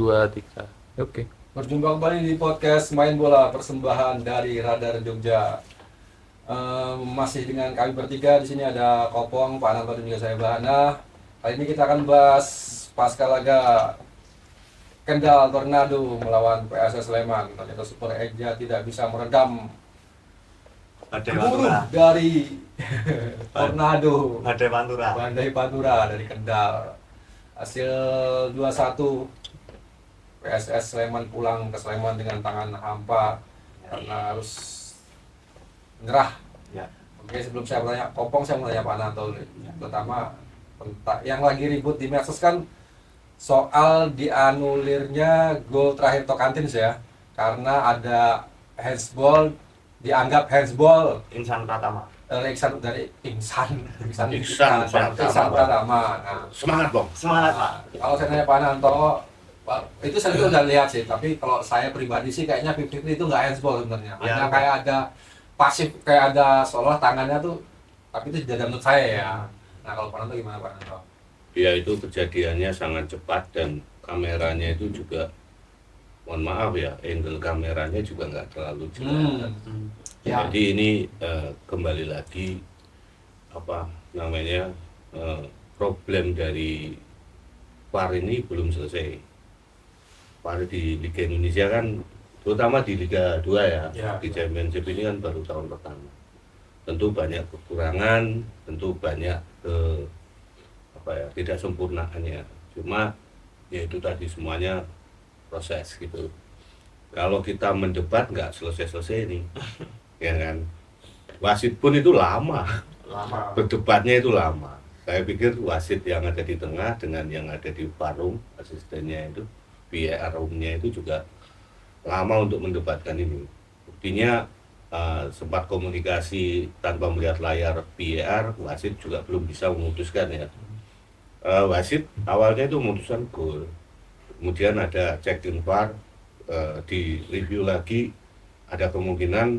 2, 3. Oke. Berjumpa kembali di podcast Main Bola persembahan dari Radar Jogja. Masih dengan kami bertiga di sini ada Kopong, Pak Ananto dan juga saya Bahana. Kali ini kita akan bahas pasca laga Kendal Tornado melawan PSS Sleman. Ternyata Super Eja tidak bisa meredam gemuruh dari Tornado Bandai Pantura dari Kendal. Hasil 2-1, PSS Sleman pulang ke Sleman dengan tangan hampa karena harus nyerah. Ya. Oke, sebelum saya bertanya Kopong, saya mau tanya Pak Ananto, terutama yang lagi ribut di medsos kan soal dianulirnya gol terakhir Tocantins ya, karena ada handsball, dianggap handsball Insan Pratama. dari Iksan Pratama. Pratama. Nah, Semangat Bang. Semangat Pak. kalau saya tanya Pak Ananto, itu saya udah lihat sih, tapi kalau saya pribadi sih kayaknya 50-50 itu nggak handsball sebenarnya. Ya, Hanya kayak ada pasif, kayak ada seolah tangannya tuh, tapi itu tidak menurut saya ya. Nah kalau Pak Ananto gimana Pak Ananto? Ya itu kejadiannya sangat cepat dan kameranya itu juga, mohon maaf ya, angle kameranya juga nggak terlalu jelas. Ya. Jadi ini kembali lagi apa namanya problem dari VAR ini belum selesai. VAR di Liga Indonesia kan, terutama di Liga 2 ya, Ya. di Championship ini kan baru tahun pertama. Tentu banyak kekurangan, tentu banyak tidak sempurnaannya. Cuma ya itu tadi semuanya proses gitu. Kalau kita mendebat nggak selesai-selesai ini, ya kan. Wasit pun itu lama. Berdebatnya itu lama. Saya pikir wasit yang ada di tengah dengan yang ada di Parum, asistennya itu, VAR room-nya itu juga lama untuk mendebatkan ini. Buktinya sempat komunikasi tanpa melihat layar VAR, wasit juga belum bisa memutuskan ya. Wasit awalnya itu memutuskan gol, kemudian ada check in VAR, di review lagi, ada kemungkinan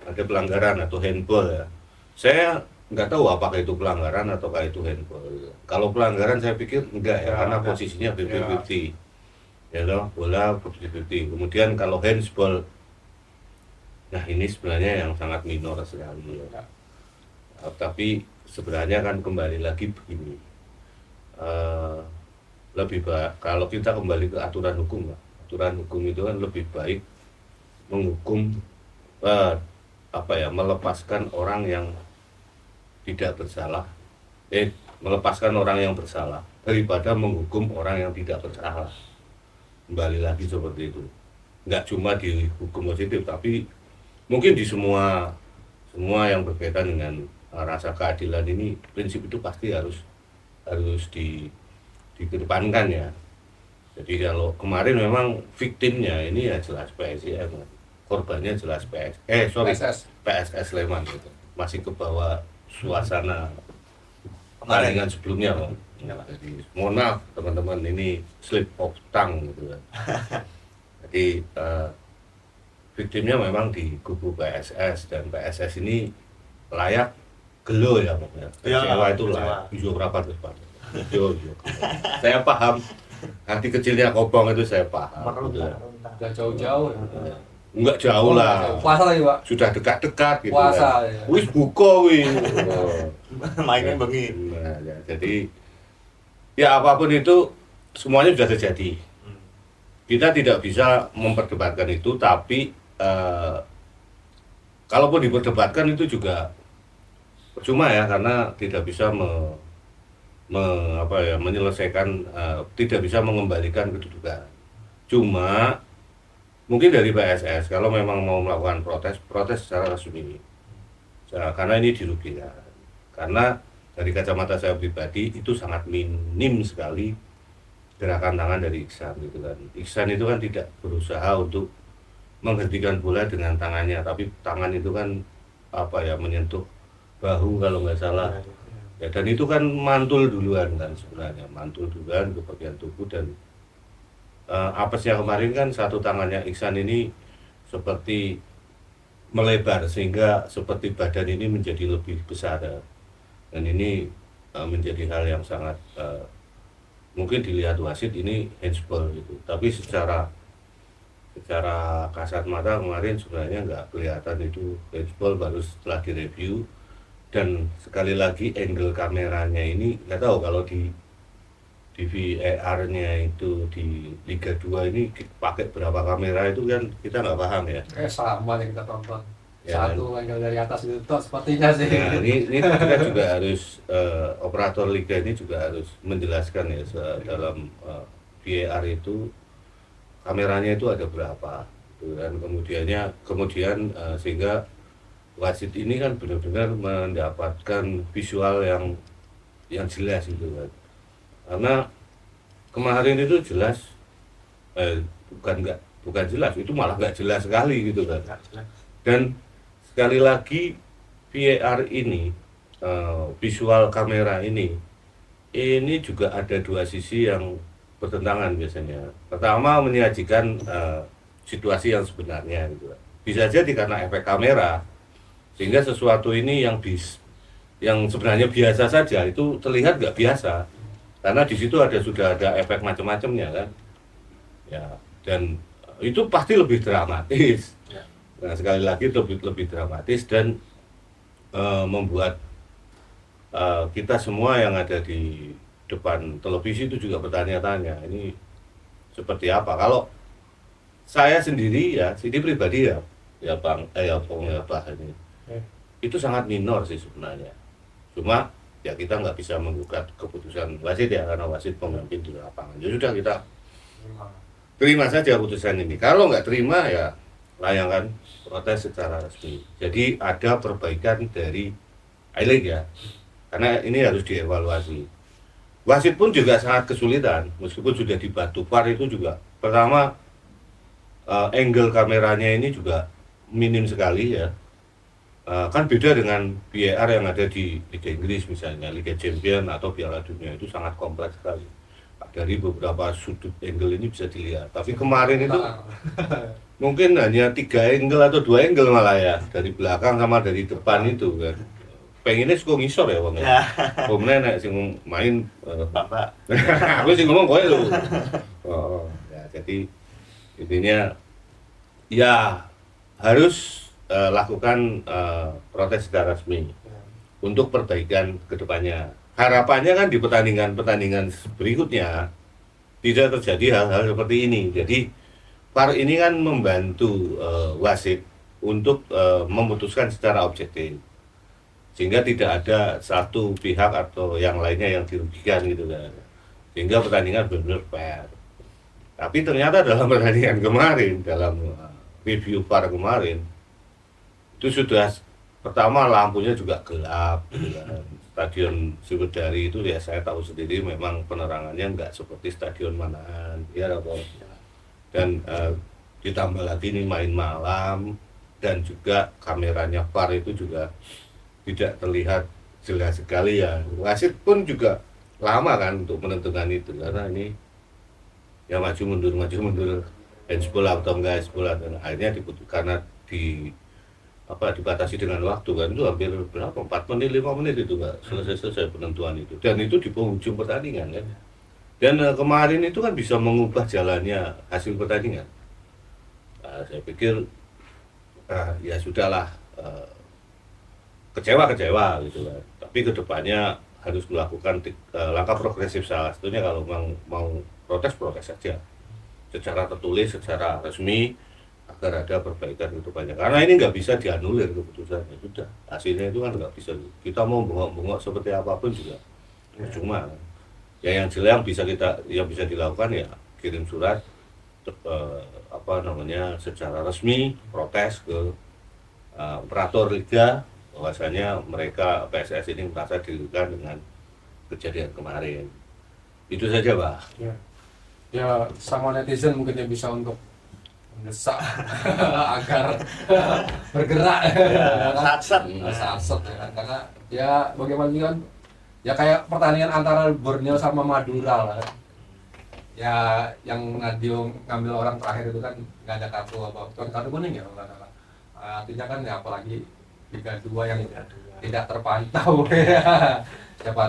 ada pelanggaran atau handball ya. Saya nggak tahu apakah itu pelanggaran ataukah itu handball. Kalau pelanggaran saya pikir enggak ya, karena posisinya 50-50. Ya loh, bola 50-50. Kemudian kalau handball, nah ini sebenarnya yang sangat minor sekali ya. Tapi sebenarnya kan kembali lagi begini, lebih baik kalau kita kembali ke aturan hukum lah. Aturan hukum itu kan lebih baik menghukum melepaskan orang yang tidak bersalah, melepaskan orang yang bersalah daripada menghukum orang yang tidak bersalah. Kembali lagi seperti itu. Nggak cuma di hukum positif, tapi mungkin di semua yang berkaitan dengan rasa keadilan ini, prinsip itu pasti harus dikedepankan ya. Jadi kalau kemarin memang viktimnya ini ya jelas PSIM, korbannya jelas PSS Sleman gitu. Masih ke bawah suasana pertandingan sebelumnya Bang. Jadi mohon maaf teman-teman, ini slip of tongue gitu kan. Jadi viktimnya memang di kubu PSS, dan PSS ini layak gelo ya pokoknya. Kecewa itu layak. Ijo berapa terus Pak? Ijo. Saya paham. Hati kecilnya Kopong itu saya paham. Udah jauh-jauh ya. Enggak jauh lah. Puasa lagi Pak. Sudah dekat-dekat gitu. Puasa, kan. ya. Wis buka wis. Mainnya bengi. Nah, ya, jadi ya apapun itu semuanya sudah terjadi. Kita tidak bisa memperdebatkan itu, tapi kalaupun diperdebatkan itu juga percuma ya, karena tidak bisa menyelesaikan, tidak bisa mengembalikan kedudukan. Cuma mungkin dari PSS kalau memang mau melakukan protes secara resmi, karena ini dirugikan. Karena dari kacamata saya pribadi itu sangat minim sekali gerakan tangan dari Iksan gitu kan. Iksan itu kan tidak berusaha untuk menghentikan bola dengan tangannya, tapi tangan itu kan menyentuh bahu kalau nggak salah. Ya, dan itu kan mantul duluan kan, sebenarnya mantul duluan ke bagian tubuh, dan apesnya kemarin kan satu tangannya Iksan ini seperti melebar sehingga seperti badan ini menjadi lebih besar, dan ini menjadi hal yang sangat mungkin dilihat wasit ini handsball gitu, tapi secara kasat mata kemarin sebenarnya nggak kelihatan itu handsball, baru setelah direview. Dan sekali lagi angle kameranya ini nggak tahu kalau di VAR-nya itu di Liga 2 ini pakai berapa kamera itu kan kita nggak paham ya. Sama yang kita tonton. Ya, Satu angle dari atas itu toh sepertinya sih. Nah, ini kita juga harus operator liga ini juga harus menjelaskan ya dalam VAR itu kameranya itu ada berapa gitu kan, kemudian sehingga wasit ini kan benar-benar mendapatkan visual yang jelas gitu kan. Karena kemarin itu jelas bukan jelas, itu malah nggak jelas sekali gitu kan. Dan sekali lagi VAR ini visual kamera ini juga ada dua sisi yang bertentangan biasanya. Pertama, menyajikan situasi yang sebenarnya gitu. Bisa jadi karena efek kamera sehingga sesuatu ini yang sebenarnya biasa saja itu terlihat nggak biasa karena di situ sudah ada efek macam-macamnya kan. Ya, dan itu pasti lebih dramatis. Nah, sekali lagi lebih dramatis dan membuat kita semua yang ada di depan televisi itu juga bertanya-tanya, ini seperti apa. Kalau saya sendiri ya, ini pribadi ya Bang, ini itu sangat minor sih sebenarnya. Cuma ya kita nggak bisa menggugat keputusan wasit ya, karena wasit pemimpin di lapangan. Ya sudah, kita terima saja putusan ini. Kalau nggak terima ya layangkan protes secara resmi. Jadi ada perbaikan dari I-League ya, karena ini harus dievaluasi. Wasit pun juga sangat kesulitan, meskipun sudah dibantu VAR itu juga. Pertama, angle kameranya ini juga minim sekali ya. Kan beda dengan VAR yang ada di Liga Inggris misalnya, Liga Champions atau Piala Dunia, itu sangat kompleks sekali. Dari beberapa sudut angle ini bisa dilihat. Tapi kemarin itu mungkin hanya 3 angle atau 2 angle malah ya, dari belakang sama dari depan itu kan. Pengennya suka ngisor ya Bang. Kemudian nek sing main Bapak. aku sih ngomong kowe lho. Ya, jadi intinya ya harus lakukan protes secara resmi untuk perbaikan kedepannya. Harapannya kan di pertandingan berikutnya tidak terjadi hal-hal seperti ini. Jadi VAR ini kan membantu wasit untuk memutuskan secara objektif, sehingga tidak ada satu pihak atau yang lainnya yang dirugikan gitu kan, sehingga pertandingan benar-benar fair. Tapi ternyata dalam pertandingan kemarin, dalam review VAR kemarin, itu sudah pertama lampunya juga gelap gitu kan. Stadion Sriwedari itu ya saya tahu sendiri memang penerangannya nggak seperti stadion Manahan ya, dan ditambah lagi ini main malam, dan juga kameranya VAR itu juga tidak terlihat jelas sekali ya. Wasit pun juga lama kan untuk menentukan itu, karena ini ya maju mundur handsball atau enggak handsball, dan akhirnya diputuskan karena dibatasi dengan waktu kan, itu hampir berapa, 4 menit 5 menit itu enggak selesai penentuan itu, dan itu di penghujung pertandingan kan. Dan kemarin itu kan bisa mengubah jalannya hasil pertandingan. Saya pikir ya sudahlah, kecewa gitu kan. Tapi kedepannya harus melakukan langkah progresif. Salah satunya kalau mau protes saja secara tertulis, secara resmi, agar ada perbaikan kedepannya. Karena ini nggak bisa dianulir keputusannya, sudah hasilnya itu kan nggak bisa. Kita mau bengok-bengok seperti apapun juga cuma ya yang bisa dilakukan ya kirim surat secara resmi protes ke operator liga, bahwasanya mereka PSS ini merasa dirugikan dengan kejadian kemarin. Itu saja, Pak. Ya sama netizen mungkin yang bisa untuk mendesak agar bergerak Sat-sat. Sat-sat ya kan, karena ya bagaimana kan ya kayak pertandingan antara Borneo sama Madura lah kan. Ya yang Nadio ngambil orang terakhir itu kan nggak ada kartu kuning ya kalau nggak salah. Artinya kan ya apalagi Liga 2 yang tidak terpantau ya. siapa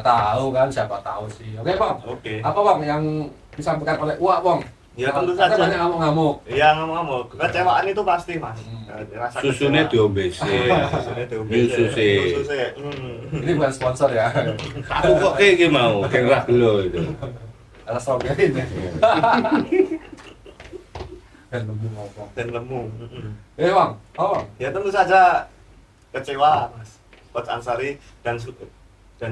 tahu sih. Oke Bang, Oke. apa Bang yang disampaikan oleh Uak Bang? Ya tentu Ada saja. banyak ngamuk-ngamuk. Iya ngamuk. Kecewaan itu pasti mas. Rasa Susunya kecewa. diombe sih. Iya, susunya diombe. Susu. Susu. Ini bukan sponsor ya. Aku kok kayak gini mau, kayak rah gelo itu. Ada strawberry ya. Dan lembu ngomong. Dan lemu. Bang, oh Bang. Ya tentu saja kecewa mas. Coach Ansari dan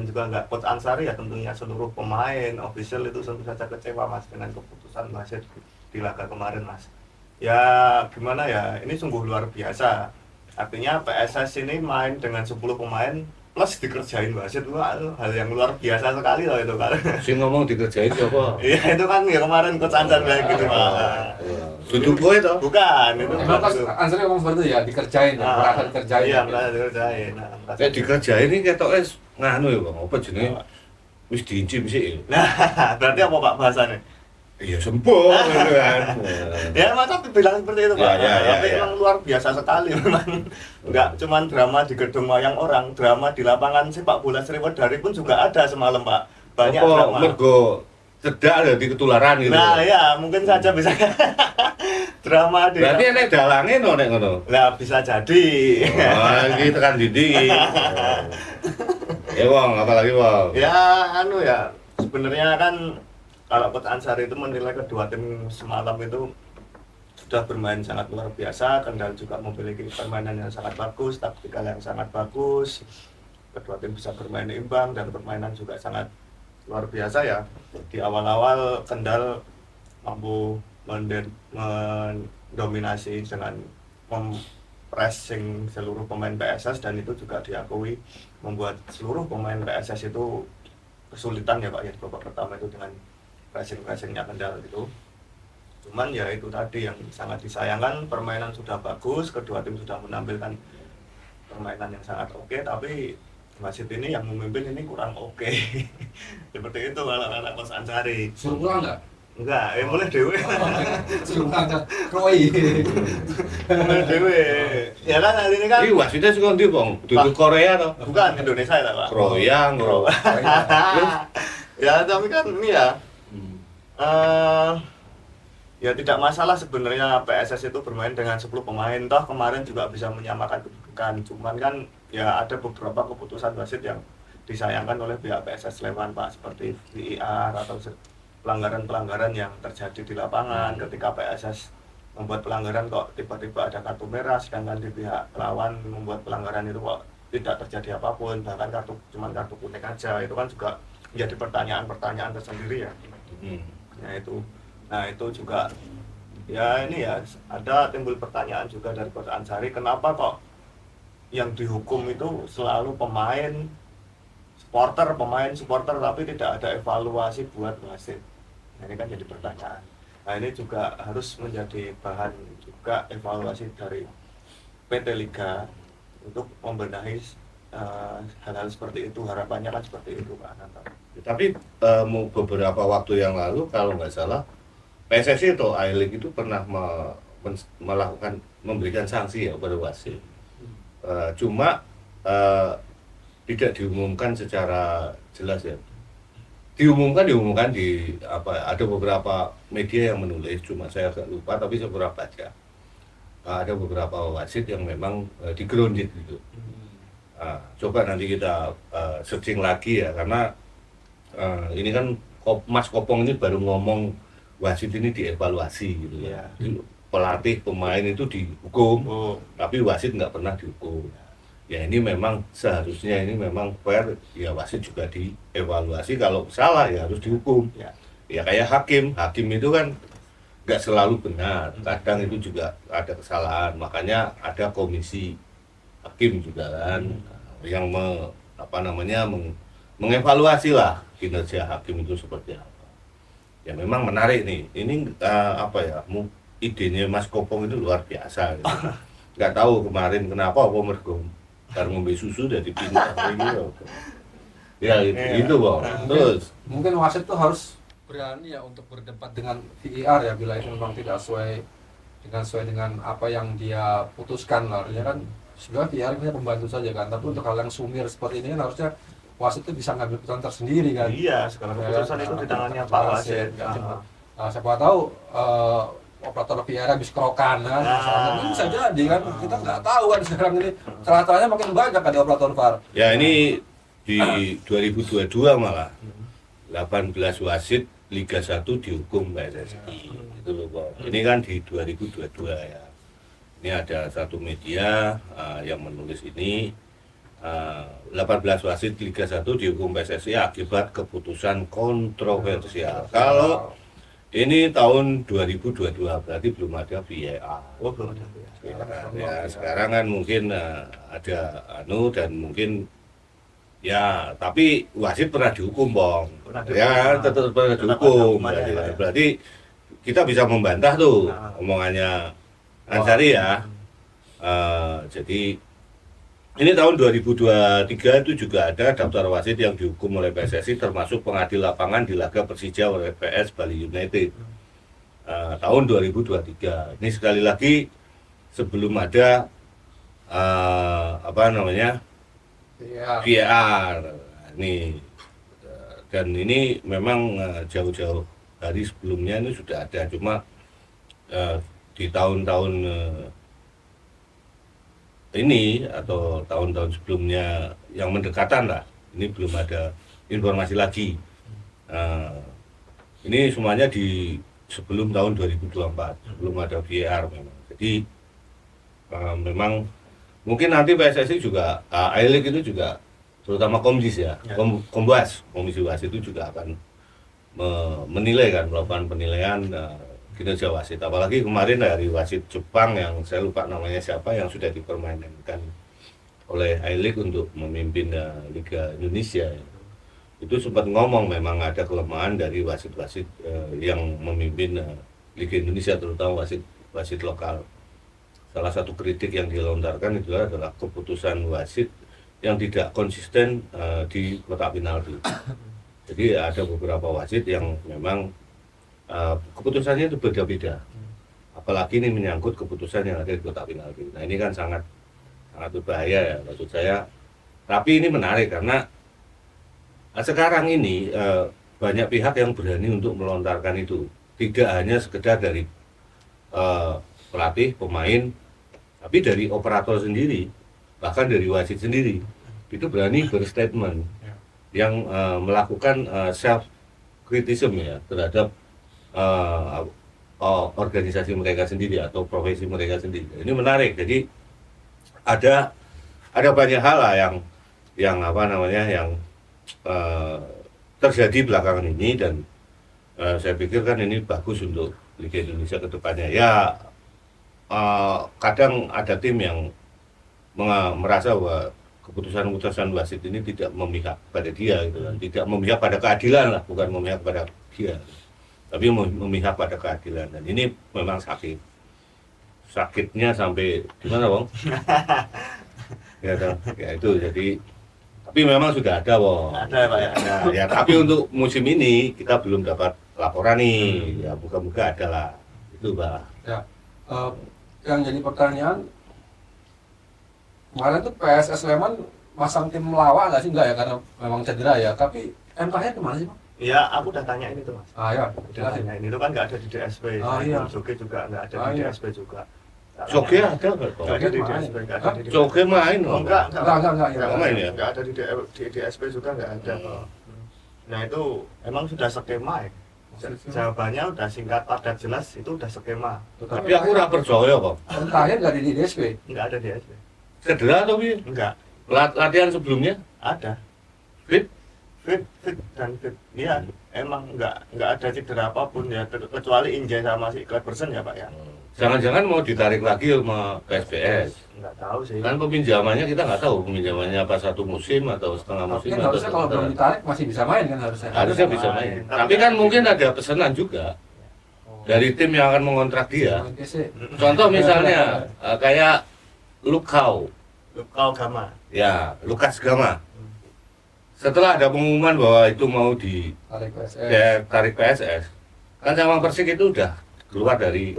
juga nggak Coach Ansari ya tentunya seluruh pemain official itu tentu saja kecewa mas dengan keputusan wasit di laga kemarin mas. Ya gimana ya, ini sungguh luar biasa. Artinya PSS ini main dengan 10 pemain plus dikerjain wasit, wah itu hal yang luar biasa sekali loh itu kan. Si ngomong dikerjain siapa? Iya itu kan ya kemarin Coach Ansari bilang gitu pak. Duduk gue itu. Bukan itu. Emang Coach Ansari ngomong seperti itu ya, dikerjain ya, merasa dikerjain. Iya ya. merasa dikerjain. Nah, merasa Kayak dikerjain ini ketoknya nganu ya bang, apa jenenge? Wis diincim sih. Nah, berarti apa Pak bahasanya? Iya sempur gitu kan. Ya masa bilang seperti itu Pak. Ya. Tapi memang luar biasa sekali memang. Enggak cuman drama di gedung wayang orang, drama di lapangan sepak bola Sriwedari pun juga ada semalam Pak. Banyak Apa drama. mergo cedak ada di ketularan gitu. Nah ya mungkin saja bisa drama di. Berarti enek dalange no nek ngono. Lah bisa jadi. Oh, iki tekan didi. Ya bang, apalagi bang? Ya anu ya sebenarnya kan kalau Coach Ansari itu menilai kedua tim semalam itu sudah bermain sangat luar biasa. Kendal juga memiliki permainan yang sangat bagus, taktikal yang sangat bagus. Kedua tim bisa bermain imbang dan permainan juga sangat luar biasa ya. Di awal-awal Kendal mampu mendominasi dengan pressing seluruh pemain PSS dan itu juga diakui membuat seluruh pemain PSS itu kesulitan ya Pak ya di babak pertama itu dengan pressingnya Kendal itu. Cuman ya itu tadi yang sangat disayangkan, permainan sudah bagus, kedua tim sudah menampilkan permainan yang sangat oke, tapi wasit ini yang memimpin ini kurang oke. Seperti itu kalau kata Coach Ansari. Suruh pulang nggak? Enggak, mulai dewe. Suruh pulang ke Kroi. Mulai dewe. Ya kan hari ini kan Iki wasitnya sing ndi bang? Duduk Korea toh? bukan Indonesia ya Pak. Kroyang bro. Ya tapi kan ini ya ya tidak masalah sebenarnya PSS itu bermain dengan 10 pemain, toh kemarin juga bisa menyamakan kedudukan. Cuman kan ya ada beberapa keputusan wasit yang disayangkan oleh pihak PSS Sleman Pak, seperti VAR atau pelanggaran-pelanggaran yang terjadi di lapangan ketika PSS membuat pelanggaran kok tiba-tiba ada kartu merah, sedangkan di pihak lawan membuat pelanggaran itu kok tidak terjadi apapun, bahkan cuman kartu kuning aja. Itu kan juga menjadi pertanyaan-pertanyaan tersendiri ya. Nah itu juga ya ini ya ada timbul pertanyaan juga dari Coach Ansari, kenapa kok yang dihukum itu selalu pemain supporter tapi tidak ada evaluasi buat wasit. Nah, ini kan jadi pertanyaan. Nah ini juga harus menjadi bahan juga evaluasi dari PT Liga untuk membenahi hal-hal seperti itu. Harapannya kan seperti itu Pak Anantar. Tapi beberapa waktu yang lalu kalau nggak salah PSSI atau I-League itu pernah memberikan sanksi ya kepada wasit. Cuma tidak diumumkan secara jelas ya. Diumumkan di ada beberapa media yang menulis, cuma saya agak lupa tapi saya pernah baca. Ada beberapa wasit yang memang di-grounded gitu. Coba nanti kita searching lagi ya, karena ini kan Mas Kopong ini baru ngomong wasit ini dievaluasi gitu ya. Pelatih pemain itu dihukum, tapi wasit nggak pernah dihukum. Ya ini memang seharusnya ini memang fair, ya wasit juga dievaluasi, kalau salah ya harus dihukum. Ya kayak hakim itu kan nggak selalu benar, kadang itu juga ada kesalahan, makanya ada komisi hakim juga kan yang mengevaluasi lah kinerja hakim itu seperti apa. Ya memang menarik nih, ini idenya Mas Kopong itu luar biasa gitu. Nggak tahu kemarin kenapa mergo baru ngombe susu dari pindah gitu. Ya itu Bang. Terus Mungkin wasit tuh harus berani ya untuk berdebat dengan VAR ya, bila itu memang tidak sesuai dengan apa yang dia putuskan lah. Artinya kan sebenarnya VAR ini pembantu saja kan, tapi untuk hal yang sumir seperti ini kan harusnya wasit itu bisa ngambil keputusan tersendiri kan. Iya, segala keputusan itu di tangannya Pak Wasit. Nah, siapa tahu operator VAR habis kerokan kan, misalnya, ini bisa jadi kan, kita nggak tahu kan sekarang ini celah-celahnya makin banyak ada operator VAR. Ya ini di 2022 malah 18 wasit Liga 1 dihukum PSSI. Itu loh, Pak. Ini kan di 2022 ya. Ini ada satu media yang menulis ini 18 wasit Liga 1 dihukum PSSI akibat keputusan kontroversial. Kalau ini tahun 2022 berarti belum ada VAR. Oh, belum ada. Ya, sekarang kan mungkin ada dan mungkin ya, tapi wasit pernah dihukum, Bang. Ya, tetap pernah dihukum. Berarti kita bisa membantah tuh omongannya Ansari ya. Jadi ini tahun 2023 itu juga ada daftar wasit yang dihukum oleh PSSI termasuk pengadil lapangan di laga Persija oleh PS Bali United tahun 2023. Ini sekali lagi sebelum ada VAR ini dan ini memang jauh-jauh hari sebelumnya ini sudah ada, cuma di tahun-tahun ini atau tahun-tahun sebelumnya yang mendekatan lah, ini belum ada informasi lagi. Ini semuanya di sebelum tahun 2024, belum ada VAR memang. Jadi memang mungkin nanti PSSI juga, I-League itu juga, terutama Komdis ya, Komwas, Komisi Wasit itu juga akan menilai kan, melakukan penilaian kinerja wasit. Apalagi kemarin dari wasit Jepang yang saya lupa namanya siapa yang sudah dipermainkan oleh I-League untuk memimpin Liga Indonesia. Itu sempat ngomong memang ada kelemahan dari wasit-wasit yang memimpin Liga Indonesia, terutama wasit lokal. Salah satu kritik yang dilontarkan itu adalah keputusan wasit yang tidak konsisten di kotak penalti. Jadi ada beberapa wasit yang memang keputusannya itu beda-beda. Apalagi ini menyangkut keputusan yang ada di kotak penalti. Nah ini kan sangat berbahaya ya maksud saya. Tapi ini menarik karena sekarang ini banyak pihak yang berani untuk melontarkan itu. Tidak hanya sekedar dari pelatih, pemain, tapi dari operator sendiri, bahkan dari wasit sendiri. Itu berani berstatement yang melakukan self criticism ya terhadap organisasi mereka sendiri atau profesi mereka sendiri. Ini menarik. Jadi ada banyak hal lah yang terjadi belakangan ini dan saya pikir kan ini bagus untuk Liga Indonesia ke depannya. Ya kadang ada tim yang merasa bahwa keputusan-keputusan wasit ini tidak memihak pada dia gitu kan. Tidak memihak pada keadilan lah, bukan memihak pada dia. Tapi memihak pada keadilan dan ini memang sakitnya sampai gimana Bang? ya itu jadi tapi memang sudah ada Bang. Ada Pak ya. Ya tapi untuk musim ini kita belum dapat laporan nih. Ya moga-moga ada lah itu Pak. Ya, yang jadi pertanyaan kemarin tuh PSS Sleman masang tim lawak nggak sih? Enggak ya karena memang cedera ya. Tapi MK-nya kemana sih Bang? Iya, aku udah tanya ini tuh Mas. Ya. Udah tanya ini, itu kan nggak ada di DSP. Iya. Joki juga nggak ada di DSP juga. Joki ada nggak? Nggak ada di DSP, nggak ada di DSP. Joki main Oh, loh. enggak main ya? Nggak ada di DSP juga nggak ada. Nah itu emang sudah skema ya. Jawabannya udah singkat, padat, jelas, itu udah skema. Tapi aku nggak percaya kok. Terakhir nggak di DSP. Nggak ada di DSP. Cedera atau bi? Enggak. Latihan sebelumnya? Ada. Fit? Fit dan fit. Iya, emang nggak ada cedera apapun ya, kecuali Injay sama si Cleberson ya Pak ya. Jangan-jangan mau ditarik lagi sama PSBS? Nggak tahu sih. Kan peminjamannya kita nggak tahu peminjamannya apa satu musim atau setengah musim Mungkin atau harusnya kalau belum ditarik masih bisa main kan harusnya. harusnya bisa main. Tapi kan mungkin ada pesanan juga dari tim yang akan mengontrak dia. Contoh misalnya kayak Lukau, Gama. ya Lukas Gama. Setelah ada pengumuman bahwa itu mau ditarik PSS, kan sama Persik itu udah keluar dari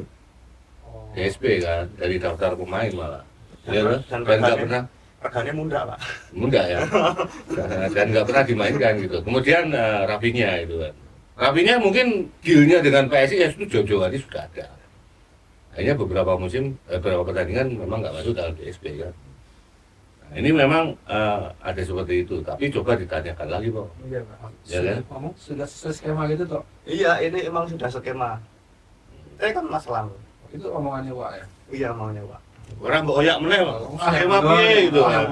DSP kan, dari daftar pemain malah. Ya, dan nggak pernah regane munda Pak. Mudah ya. Dan nggak pernah dimainkan gitu. Kemudian Rafinha itu kan. Rafinha mungkin dealnya dengan PSIS itu jauh-jauh hari sudah ada. Hanya beberapa beberapa pertandingan memang nggak masuk dalam DSP kan. Nah, ini memang ada seperti itu. Tapi coba ditanyakan lagi Pak. Iya, Pak. Ya, kan? Ngomong sudah sesuai skema gitu toh. Iya, ini emang sudah skema. Kan masalah. Itu omongannya Pak ya. Iya maunya Pak. Orang mbok oyak meneh Pak. Skema piye gitu kan.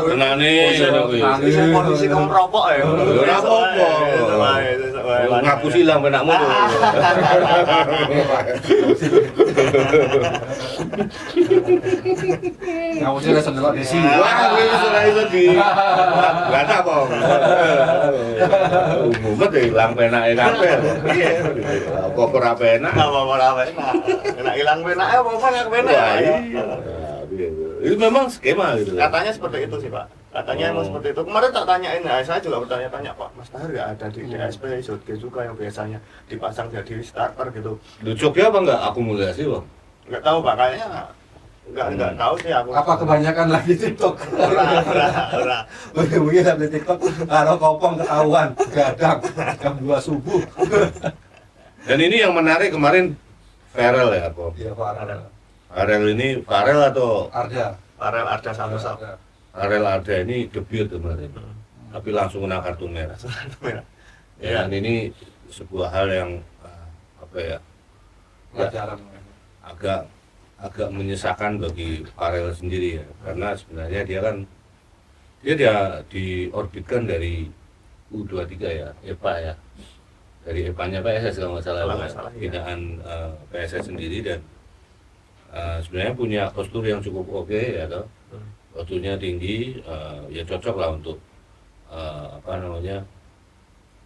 Tenane ngono kuwi. Bisa kondisi kamu merokok ya. Ora apa-apa. Ngaku silang penakmu. Kamu sih udah sendelok di sini. Wah, wis ora iso di. Gak apa. Mumet ilang penake kabeh. Piye? Kok ora penak? Apa ora enak. Enak hilang penake apa enak penak. Wah, iya. Itu memang skema gitu. Katanya seperti itu sih Pak. Katanya emang seperti itu. Kemarin tak tanyain, saya juga bertanya-tanya Pak, Mas Tahir ya ada di DSP, Jodge juga yang biasanya dipasang jadi starter gitu. Lu Jogja apa enggak akumulasi, Bang? Nggak tahu Pak, kayaknya nggak tahu sih aku. Apa kebanyakan lagi TikTok? Ora. Mungkin sampai TikTok kalau kopong ketahuan gadang jam 2 subuh. Dan ini yang menarik kemarin Farel ya, Pak. Iya, Pak. Farel atau Arda. Farel ada satu-satu. Farel ada ini debut kemarin. Tapi langsung kena kartu merah. Ya, dan ini sebuah hal yang apa ya? Pelajaran. Agak menyesakan bagi Farel sendiri ya, karena sebenarnya dia diorbitkan dari U23 ya, EPA ya, dari EPA-nya PSS kalau nggak salah, binaan PSS sendiri, dan sebenarnya punya postur yang cukup oke ya toh. Posturnya tinggi, ya cocok lah untuk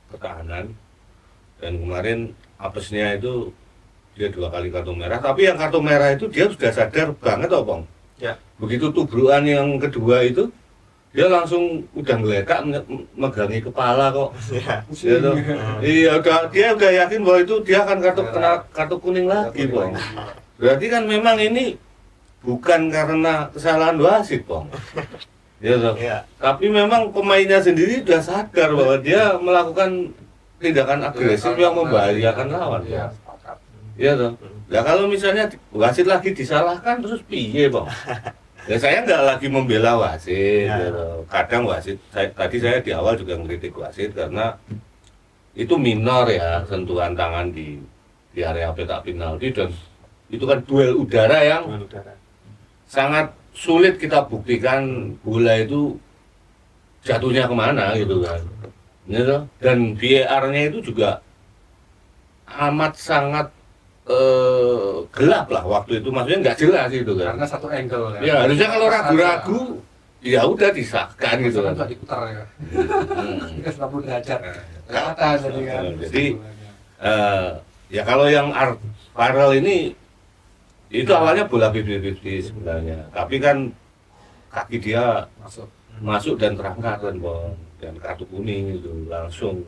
pertahanan. Dan kemarin apesnya itu dia 2 kali kartu merah, tapi yang kartu merah itu dia sudah sadar banget toh Bang. Ya. Begitu tubrukan yang kedua itu dia langsung udah ngeletak megangi kepala kok. Iya. Iya, dia udah yakin bahwa itu dia akan kena kartu kuning lagi, Bang. Berarti kan memang ini bukan karena kesalahan wasit, Bang. Ya, toh. Iya. Tapi memang pemainnya sendiri sudah sadar bahwa dia melakukan tindakan agresif yang membahayakan lawan. Iya. Iya toh. Nah kalau misalnya wasit lagi disalahkan terus piye, Bang? Ya saya nggak lagi membela wasit. Ya. Gitu. Kadang wasit, tadi saya di awal juga mengkritik wasit karena itu minor ya, sentuhan tangan di area petak penalti, dan itu kan duel udara yang sangat sulit kita buktikan bola itu jatuhnya kemana gitu kan. Gitu. Dan VAR-nya itu juga amat sangat gelap lah waktu itu, maksudnya nggak jelas gitu kan. Karena satu angle ya. Ya harusnya kalau ragu-ragu ya udah disahkan gitu kan. Nggak diputar ya. Nggak 90 derajat. Kelihatan jadi kan. Jadi ya kalau yang Farel ini itu awalnya bola 50-50 sebenarnya, tapi kan kaki dia masuk dan terangkat kan, Bang, dan kartu kuning itu langsung.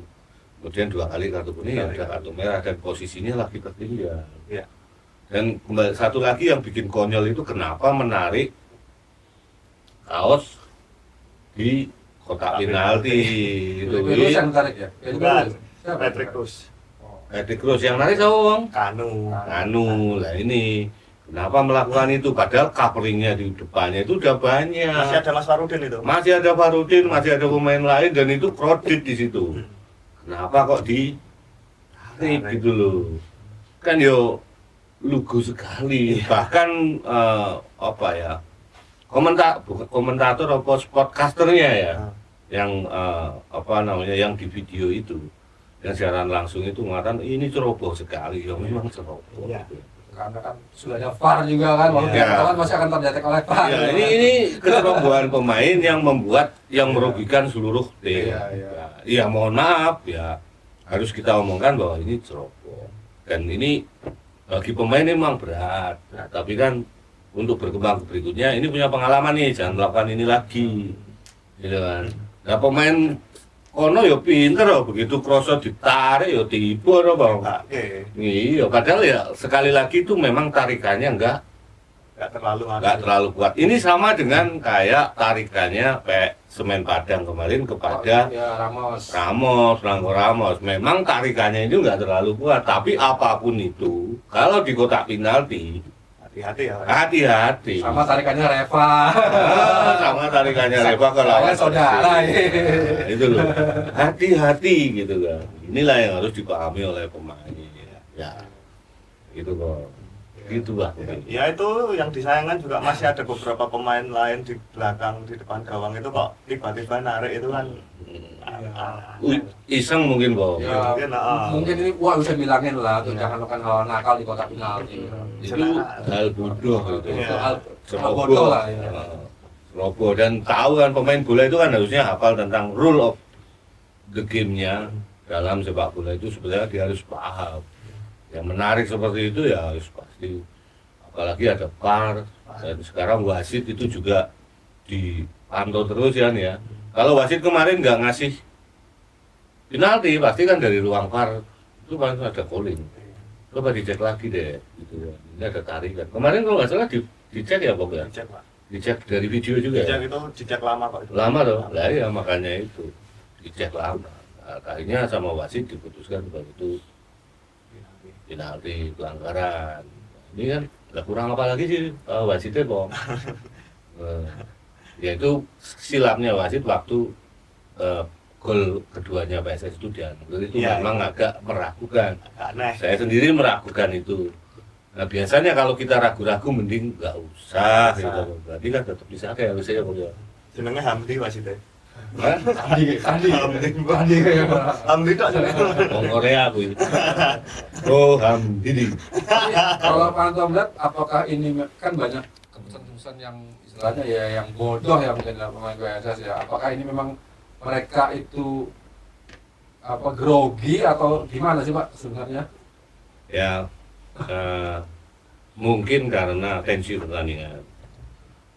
Kemudian 2 kali kartu kuning, ada kartu merah, dan posisinya lagi tertinggal. Ya. Dan kembali satu lagi yang bikin konyol itu kenapa menarik kaos di kotak penalti itu. Itu yang tarik ya? Bukan. Patrick Cruz. Patrick Cruz yang narik siapa, Bang? Kanu. Lah ini kenapa melakukan itu? Padahal coveringnya di depannya itu udah banyak. Masih ada Mas Farudin itu. Masih ada Farudin, masih ada pemain lain, dan itu crowded di situ. Kenapa kok ditarik gitu loh? Kan yo lugu sekali. Bahkan komentator atau sportcasternya ya, yang yang di video itu, yang siaran langsung itu mengatakan ini ceroboh sekali. Ya memang ceroboh. Ya. Karena kan sudah ada VAR juga kan, walaupun Ya. masih akan terdetek oleh VAR. Ya, ini kecerobohan pemain yang merugikan seluruh tim. Iya, mohon maaf ya, harus kita omongkan bahwa ini ceroboh. Dan ini bagi pemain ini memang berat. Nah, tapi kan untuk berkembang berikutnya ini punya pengalaman nih, jangan melakukan ini lagi. Gitu kan. Nah, pemain kono ya pinter loh, begitu kroso ditarik ya tiba loh, Bang. Iya, padahal ya sekali lagi itu memang tarikannya enggak nggak terlalu kuat. Ini sama dengan kayak tarikannya Semen Padang kemarin kepada ya, Ramos. Franco Ramos. Memang tarikannya itu nggak terlalu kuat, tapi apapun itu, kalau di kotak penalti hati-hati ya. hati-hati. Sama tarikannya Reva. Sama tarikannya Reva ke lawan saudara. Nah, itu loh, hati-hati gitu kan. Inilah yang harus dipahami oleh pemain. Ya, gitu kok. Gitu lah. Ya itu yang disayangkan juga masih ada beberapa pemain lain di belakang, di depan gawang itu kok tiba-tiba narik itu kan Iseng mungkin kok. Ya, mungkin ini bisa bilangin lah tuh Ya. jangan lakukan hal nakal di kotak penalti. Itu hal bodoh itu. Iya. Itu hal Ceroboh. bodoh lah ya. Ceroboh. Dan tahu kan pemain bola itu kan harusnya hafal tentang rule of the game-nya dalam sepak bola itu sebenarnya dia harus paham. Yang menarik seperti itu ya harus pasti, apalagi ada VAR dan sekarang wasit itu juga dipantau terus ya nih ya. Kalau wasit kemarin nggak ngasih penalti pasti kan dari ruang VAR itu paling ada calling. Coba dicek lagi deh gitu ya. Ini ada tarikan. Kemarin kalau nggak salah dicek ya Bob ya. dicek Pak. Dicek dari video juga Dicek ya. itu dicek lama kok itu. Lama loh. Lah ya makanya itu dicek lama. Nah, akhirnya sama wasit diputuskan bahwa itu penalti pelanggaran. Ini kan nggak kurang apa lagi sih wasitnya kok. Ya itu silapnya wasit waktu gol keduanya PSS itu dianulir itu Ya, memang agak meragukan. Aneh. Saya sendiri meragukan itu. Nah biasanya kalau kita ragu-ragu mending nggak usah gitu. Berarti kan tetap bisa kayak harusnya ya. Jenenge Hamdi wasitnya. Hah? Andi Hamdi kok jenenge. Orang Korea aku ini. Oh Hamdi. Kalau Pak Anto melihat apakah ini kan banyak keputusan-keputusan yang istilahnya ya yang bodoh ya mungkin dalam pemain PSS ya. Apakah ini memang mereka itu apa grogi atau gimana sih Pak sebenarnya? Ya mungkin karena tensi pertandingan,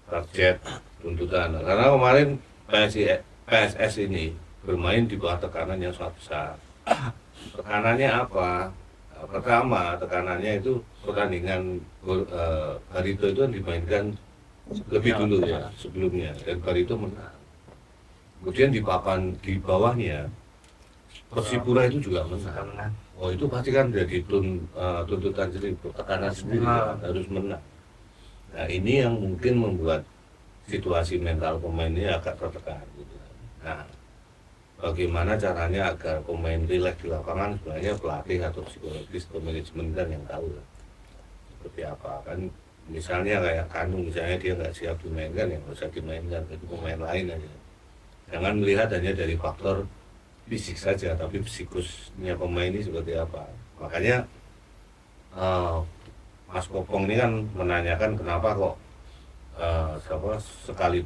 target, tuntutan. Karena kemarin PSS ini bermain di bawah tekanan yang sangat besar. Tekanannya apa? Pertama, tekanannya itu pertandingan Barito itu kan dimainkan lebih dulu ya sebelumnya dan Barito menang. Kemudian di papan di bawahnya Persipura itu juga menang. Oh itu pasti kan jadi tuntutan sendiri, tekanan sendiri harus menang. Nah ini yang mungkin membuat situasi mental pemain ini agak tertekan gitu. Nah, bagaimana caranya agar pemain rileks di lapangan sebenarnya pelatih atau psikologis atau manajemen kan yang tahu lah. Seperti apa kan misalnya kayak Kanu misalnya dia nggak siap dimainkan yang harus dimainkan itu pemain lain aja. Jangan melihat hanya dari faktor fisik saja tapi psikusnya pemain ini seperti apa. Makanya Mas Kopong ini kan menanyakan kenapa kok sekali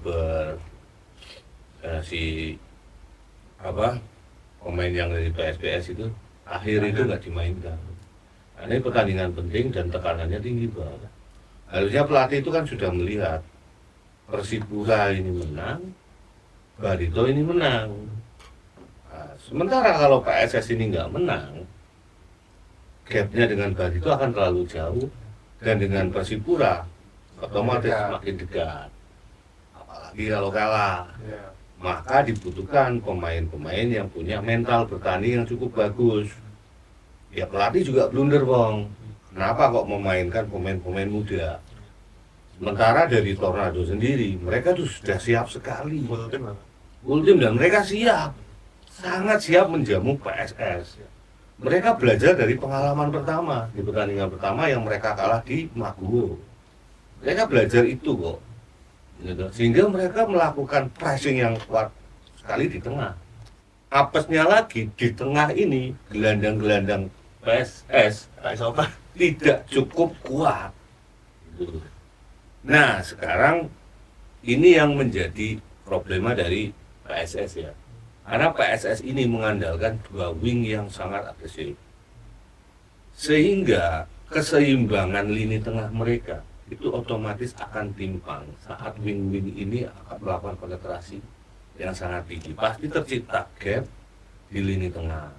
si pemain yang dari PSPS itu akhir itu nggak dimainkan. Nah, ini pertandingan penting dan tekanannya tinggi banget. Harusnya pelatih itu kan sudah melihat Persipura ini menang, Barito ini menang. Nah, sementara kalau PSS ini nggak menang, gapnya dengan Barito akan terlalu jauh dan dengan Persipura otomatis semakin dekat. Apalagi kalau kalah. Maka dibutuhkan pemain-pemain yang punya mental bertanding yang cukup bagus. Ya pelatih juga blunder Bang. Kenapa kok memainkan pemain-pemain muda? Sementara dari Tornado sendiri, mereka tuh sudah siap sekali. Ultim dan mereka siap. Sangat siap menjamu PSS. Mereka belajar dari pengalaman pertama. Di pertandingan pertama yang mereka kalah di Maguwo. Mereka belajar itu kok. Gitu. Sehingga mereka melakukan pressing yang kuat sekali di tengah. Apesnya lagi di tengah ini gelandang-gelandang PSS tidak cukup kuat. Gitu. Nah sekarang ini yang menjadi problema dari PSS ya. Karena PSS ini mengandalkan dua wing yang sangat agresif. Sehingga keseimbangan lini tengah mereka itu otomatis akan timpang saat wing-wing ini akan melakukan penetrasi yang sangat tinggi. Pasti tercipta gap di lini tengah.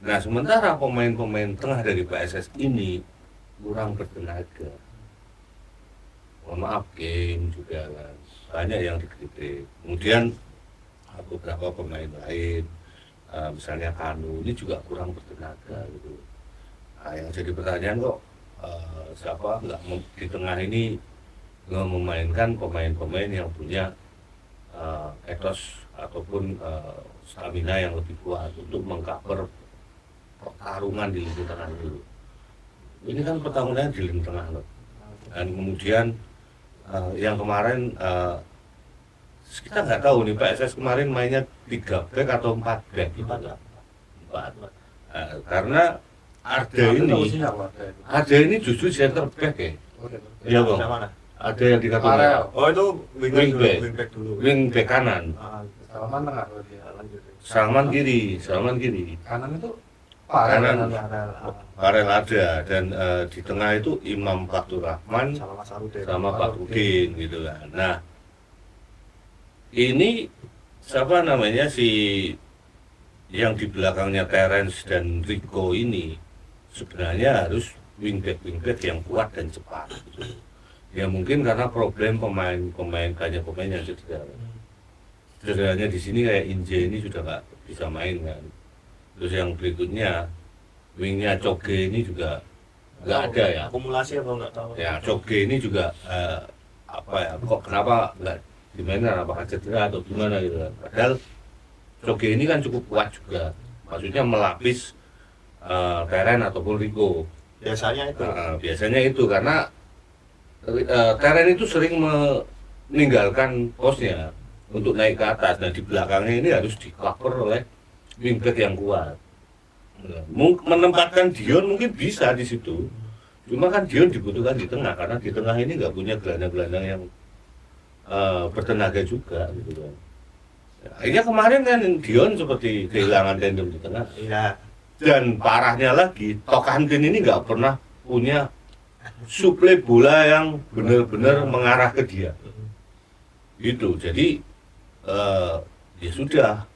Nah, sementara pemain-pemain tengah dari PSS ini kurang bertenaga. mohon maaf game juga kan banyak yang dikritik. Kemudian beberapa pemain lain misalnya Kanu ini juga kurang bertenaga gitu. Nah, yang jadi pertanyaan kok siapa nggak di tengah ini nggak memainkan pemain-pemain yang punya etos ataupun stamina yang lebih kuat untuk mengcover pertarungan di lini tengah dulu. Ini kan pertarungannya di lini tengah loh. Dan kemudian yang kemarin kita nggak tahu nih PSS kemarin mainnya 3 back atau 4 back gitu nggak? 4. Karena ada ini justru center back ya. Iya bang. Yang mana? Ada yang di kartu Farel. merah. Oh itu Wing back. dulu. Wing back kanan. Salaman tengah berarti ya. Lanjut. Salman kiri. Kanan itu Kanan. Farel. Farel ada dan di tengah itu Imam Fatur Rahman Sama Mas Arudin. sama Pak Rudin gitu kan. Nah, ini siapa namanya si yang di belakangnya Terence dan Rico ini sebenarnya harus wingback yang kuat dan cepat. Gitu. Ya mungkin karena problem banyak pemain yang cedera. Cederanya di sini kayak Inje ini sudah nggak bisa main kan. Terus yang berikutnya wingnya Coge ini juga nggak ada ya. Akumulasi apa nggak tahu. Ya Coge ini juga apa ya? Kok kenapa nggak dimainkan? Apakah cedera atau gimana gitu kan? Padahal Coge ini kan cukup kuat juga. Maksudnya melapis Teren ataupun Rico. Biasanya itu. Karena Teren itu sering meninggalkan posnya untuk naik ke atas. Nah di belakangnya ini harus di-cover oleh wingback yang kuat. Menempatkan Dion mungkin bisa di situ. Cuma kan Dion dibutuhkan di tengah karena di tengah ini nggak punya gelandang-gelandang yang bertenaga juga gitu kan. Ya, akhirnya kemarin kan Dion seperti kehilangan tandem di tengah. Iya. Dan parahnya lagi, Tokantin ini nggak pernah punya suplai bola yang benar-benar mengarah ke dia. Itu jadi ya sudah.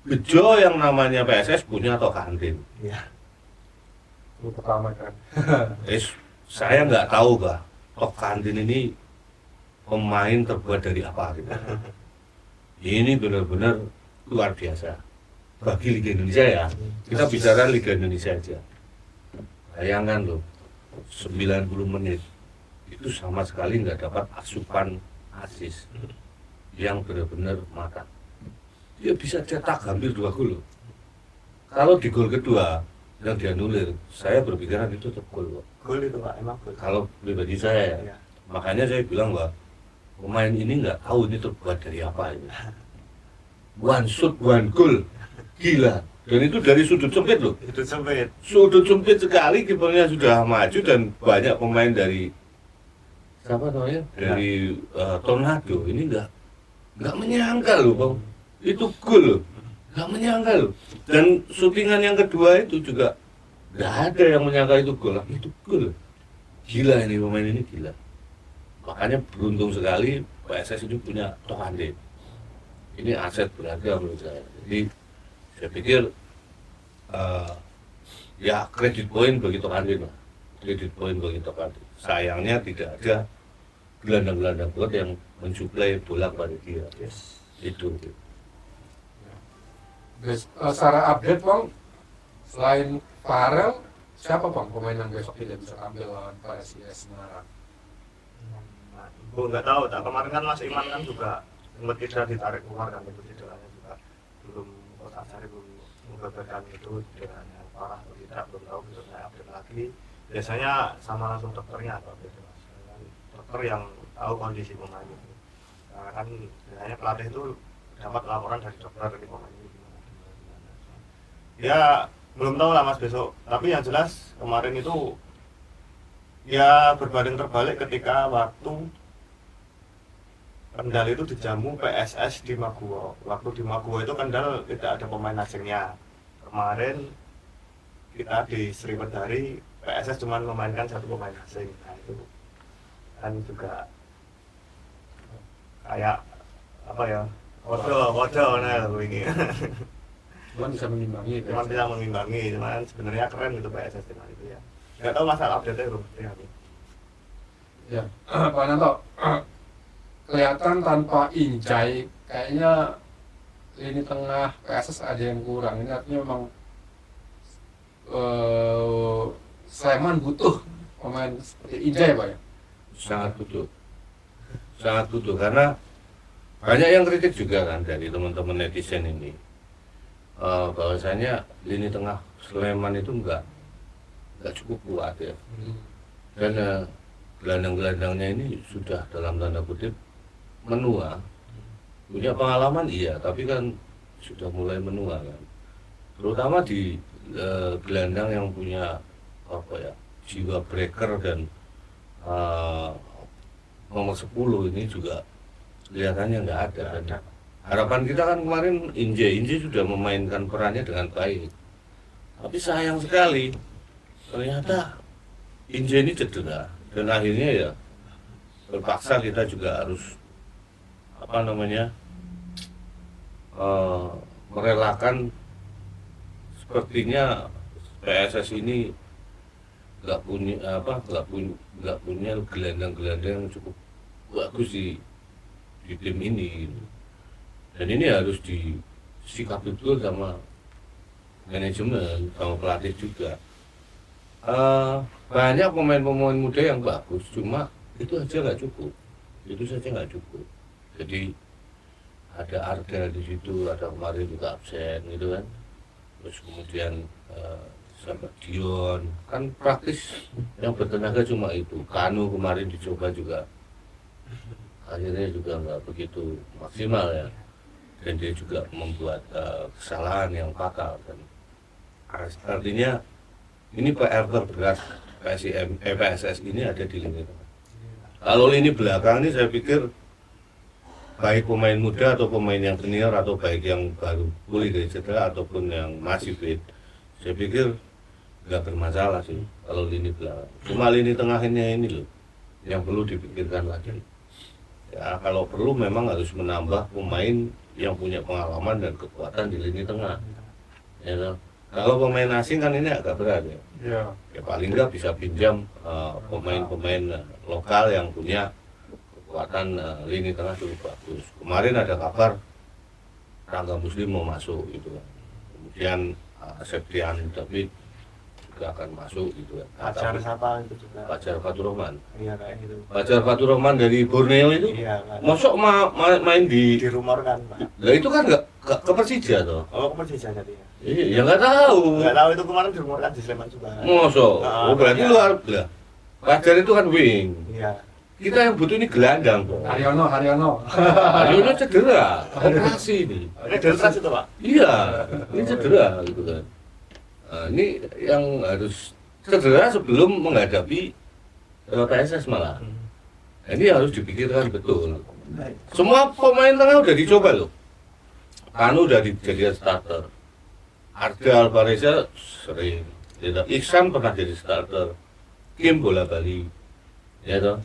Bejo yang namanya PSS punya Tokantin. Iya. Itu pertama kan. Saya nggak tahu kah Tokantin ini pemain terbuat dari apa gitu. Ini benar-benar luar biasa bagi Liga Indonesia ya. Kita bicara Liga Indonesia aja. Bayangkan loh, 90 menit itu sama sekali nggak dapat asupan asis yang benar-benar matang. Dia bisa cetak hampir 2 gol loh. Kalau di gol kedua yang dianulir, saya berpikiran itu tetap gol loh. Gol itu Pak, emang gol. Kalau pribadi saya, Iya. makanya saya bilang bahwa pemain ini nggak tahu ini terbuat dari apa ini. One shot, one goal, gila. Dan itu dari sudut sempit loh. Itu sempit. Sudut sempit sekali, kipernya sudah maju dan banyak pemain dari siapa namanya? Dari Tornado ini nggak menyangka loh bang. Itu gol loh, nggak menyangka loh. Dan syutingan yang kedua itu juga nggak ada yang menyangka itu gol. Itu gol. Gila ini pemain ini gila. Makanya beruntung sekali PSS ini punya Tokantin. Ini aset berharga menurut saya. Jadi saya pikir ya kredit poin bagi Tokantin lah. Kredit poin bagi Tokantin. Sayangnya tidak ada gelandang-gelandang kuat yang mensuplai bola kepada dia. Yes. Itu. Secara update bang, selain Farel, siapa bang pemain yang besok tidak bisa tampil lawan PSIS Semarang? Gue nggak tahu. Kemarin kan Mas Iman kan juga sempat tidak ditarik keluar kan itu cederanya juga belum Coach Azhari belum mengabarkan itu cederanya parah atau tidak belum tahu, besok saya update lagi. Biasanya sama langsung dokternya atau update Mas. Dokter yang tahu kondisi pemain itu. Karena kan biasanya pelatih itu dapat laporan dari dokter dari pemain itu gimana. Ya belum tahu lah Mas besok. Tapi yang jelas kemarin itu ya berbanding terbalik ketika waktu Kendal itu dijamu PSS di Maguwo. Waktu di Maguwo itu Kendal tidak ada pemain asingnya. Kemarin kita di Sriwedari PSS cuma memainkan 1 pemain asing. Nah itu kan juga kayak apa ya? Waduh, nah ini. Cuman bisa mengimbangi. Cuma bisa mengimbangi, cuman sebenarnya keren gitu PSS dengan itu ya. Nggak tahu masalah update-nya belum. Ya, Pak Nanto, kelihatan tanpa Injay kayaknya lini tengah PSS ada yang kurang. Ini artinya memang Sleman butuh pemain seperti Injay, Pak ya. Sangat butuh karena banyak yang kritik juga kan dari teman-teman netizen ini, bahwasanya lini tengah Sleman itu nggak cukup kuat ya, dan gelandang-gelandangnya ini sudah dalam tanda kutip menua. Punya pengalaman iya, tapi kan sudah mulai menua kan, terutama di gelandang yang punya apa ya, jiwa breaker dan nomor 10 ini juga kelihatannya nggak ada. Dan harapan kita kan kemarin Inje sudah memainkan perannya dengan baik, tapi sayang sekali ternyata Inje ini cedera, dan akhirnya ya terpaksa kita juga harus apa namanya, merelakan. Sepertinya PSS ini nggak punya gelandang-gelandang yang cukup bagus di tim ini, dan ini harus disikapi betul sama manajemen, sama pelatih juga. Banyak pemain-pemain muda yang bagus, cuma itu aja nggak cukup, jadi ada Arda di situ, ada kemarin juga absen gitu kan, terus kemudian sama Dion, kan praktis yang bertenaga cuma itu. Kanu kemarin dicoba juga akhirnya juga nggak begitu maksimal ya, dan dia juga membuat kesalahan yang fatal. Dan artinya ini PR terberat PSS ini ada di lini tengah. Kalau lini belakang ini saya pikir baik pemain muda atau pemain yang senior, atau baik yang baru pulih dari cedera ataupun yang masih fit, saya pikir nggak bermasalah sih kalau lini belakang. Cuma lini tengahnya ini loh yang perlu dipikirkan lagi. Ya kalau perlu memang harus menambah pemain yang punya pengalaman dan kekuatan di lini tengah. Ya, kan? Kalau pemain asing kan ini agak berat ya. Ya paling nggak bisa pinjam pemain-pemain lokal yang punya kekuatan lini tengah cukup bagus. Kemarin ada kabar Rangga Muslim mau masuk gitu kan. Kemudian Septian David juga akan masuk gitu kan. Pacar siapa itu juga? Pacar Fatur Rahman. Iya kayak gitu. Pacar Fatur Rahman dari Borneo itu. Iya kan. Masuk main di. Dirumorkan, Pak. Lah itu kan nggak ke Persija toh. Oh, ke Persija dia. Iya, ya nggak tahu. Nggak tahu, itu kemarin dirumorkan di Sleman juga. Masuk. Oh berarti iya. luar lah. Pacar itu kan wing. Iya. Kita yang butuh ini gelandang kok. Haryono. Haryono cedera, operasi ini. Ini deltas itu, Pak. Iya, ini cedera gitu kan. Nah, ini yang harus cedera sebelum menghadapi PSS malah. Nah, ini harus dipikirkan betul. Semua pemain tengah udah dicoba loh. Kanu udah dijadikan starter. Arda Alvareza sering. Iksan pernah jadi starter. Kim bola bali. Ya toh.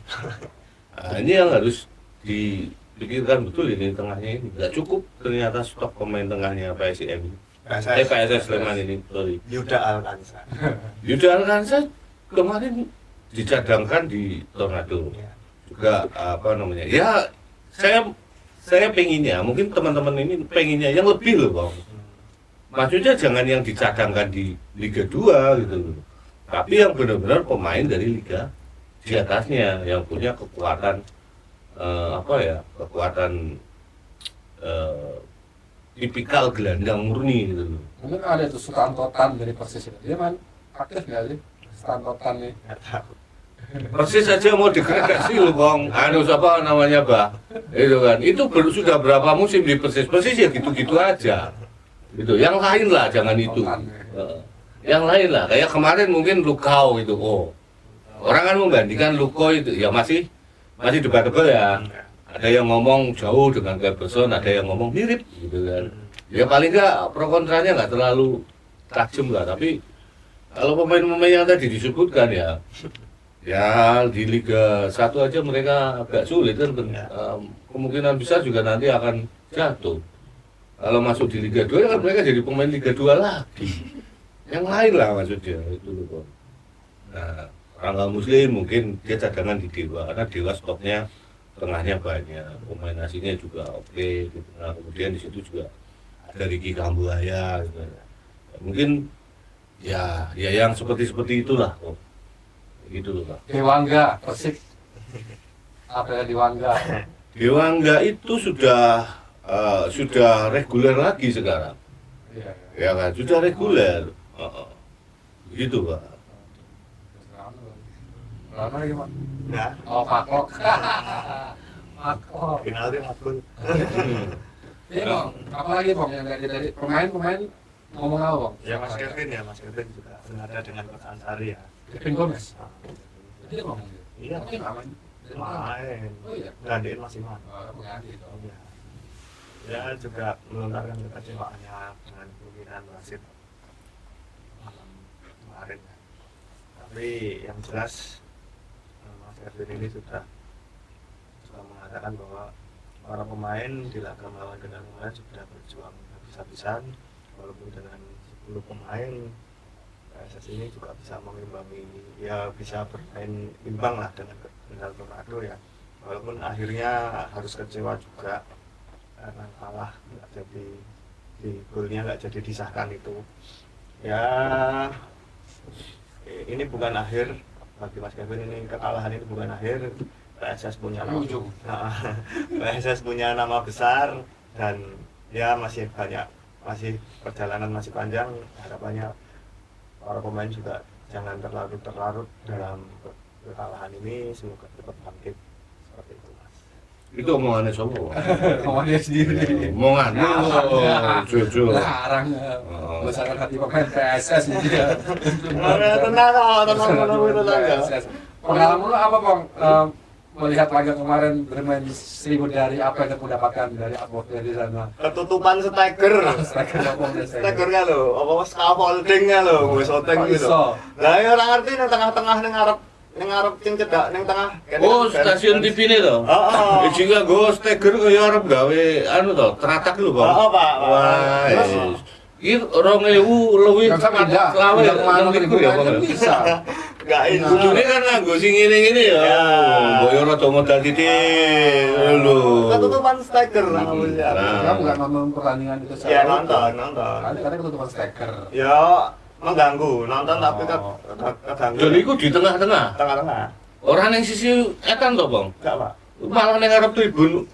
Nah, ini yang harus dipikirkan betul, ini tengahnya ini nggak cukup ternyata stok pemain tengahnya PSIM ini. PSS Sleman ini, sorry. Yuda Alkansa. Yuda Alkansa kemarin dicadangkan di Tornado. Iya. Juga apa namanya? Ya saya penginnya, mungkin teman-teman ini penginnya yang lebih loh bang. Maksudnya jangan yang dicadangkan di Liga 2 gitu loh. Tapi yang benar-benar pemain dari Liga di atasnya yang punya kekuatan kekuatan tipikal gelandang murni gitu loh. Mungkin ada tuh Sutanto Tan dari Persis itu. Dia main aktif nggak sih Sutanto Tan nih? Nggak tahu. Persis aja mau degradasi loh bang. Siapa namanya bah? Itu kan. Itu sudah berapa musim di Persis ya gitu-gitu aja. Gitu. Yang lain lah jangan itu. Yang lain lah. Kayak kemarin mungkin Lukau itu. Oh. Orang kan membandingkan Luko itu ya masih debatable ya. Ada yang ngomong jauh dengan Cleberson, ada yang ngomong mirip gitu kan. Ya paling nggak pro kontranya nggak terlalu tajam lah. Tapi kalau pemain-pemain yang tadi disebutkan ya di Liga 1 aja mereka agak sulit kan. Kemungkinan besar juga nanti akan jatuh. Kalau masuk di Liga 2 kan mereka jadi pemain Liga 2 lagi. Yang lain lah maksudnya itu loh. Nah, orang nggak muslim mungkin dia cadangan di Dewa karena Dewa stoknya tengahnya banyak, pemain asingnya juga oke gitu. Nah, kemudian di situ juga ada Ricky Kambuaya gitu. Mungkin ya yang seperti itulah kok. Gitu loh, Pak. Dewangga, Persik. Apa ya Dewangga? Dewangga itu sudah reguler lagi sekarang. Iya. Ya kan, sudah reguler. Gitu, Pak. Lama lagi, Pak. Nah, Oh, Makok. Makok. penalti akun. Iya, Bang. Apalagi, Bang, yang dari pemain ngomong apa, Bang? Ya Mas Kevin juga senada dengan Coach Ansari ya. Kevin Gomez. Dia ngomong gitu. Iya. Tapi nggak main. Main. Oh iya. Gantiin Mas Iman. Oh, pengganti itu. Iya. Ya juga melontarkan kekecewaannya dengan kemungkinan wasit malam kemarin. Tapi yang jelas Mas Kevin ini sudah mengatakan bahwa para pemain di laga melawan Kendal kemarin sudah berjuang habis-habisan, walaupun dengan 10 pemain PSS ini juga bisa mengimbangi, ya bisa bermain imbang lah dengan Kendal Tornado ya, walaupun akhirnya harus kecewa juga karena kalah, nggak jadi di golnya nggak jadi disahkan itu ya. Ini bukan akhir bagi Mas Kevin, ini kekalahan ini bukan akhir. PSS punya nama, PSS punya nama besar dan ya masih banyak, masih perjalanan masih panjang. Harapannya para pemain juga jangan terlarut dalam kekalahan ini, semoga cepat bangkit seperti itu, Mas. Itu omongannya sopo. Ngomongnya sendiri. Omongannya jujur. Larang besarkan hati pemain PSS ini ya. Tenang. PSS. Pengalaman lu apa, Bang? Melihat laga kemarin bermain di Seribu Dari, apa yang kamu dapatkan dari atmosfer di sana? Ketutupan steker. Stekernya lho, apa scaffoldingnya lho, gue shooting gitu. Lah ya ora ngerti nang tengah-tengah ning ngarep sing cedak ning tengah. Oh, stasiun TV ini toh. Heeh. Jika go steger kaya arep gawe anu toh, teratak lho, Bang. Heeh, Pak. Wah. Iki 2000 luwih selawe nang mriku ya, Bang. Bisa. Enggak ini. Kudune kan nganggo sing ngene-ngene ya. Boyo rada modal titik lho. Ketutupan steker namanya. Kamu nggak nonton pertandingan itu? Ya nonton. Ada ketutupan steker. Ya mengganggu, nonton tapi keganggu. Jadi iku di tengah-tengah. Tengah-tengah. Ora ning sisi etan toh, Bang. Enggak, Pak. Malah ning ngarep tribun.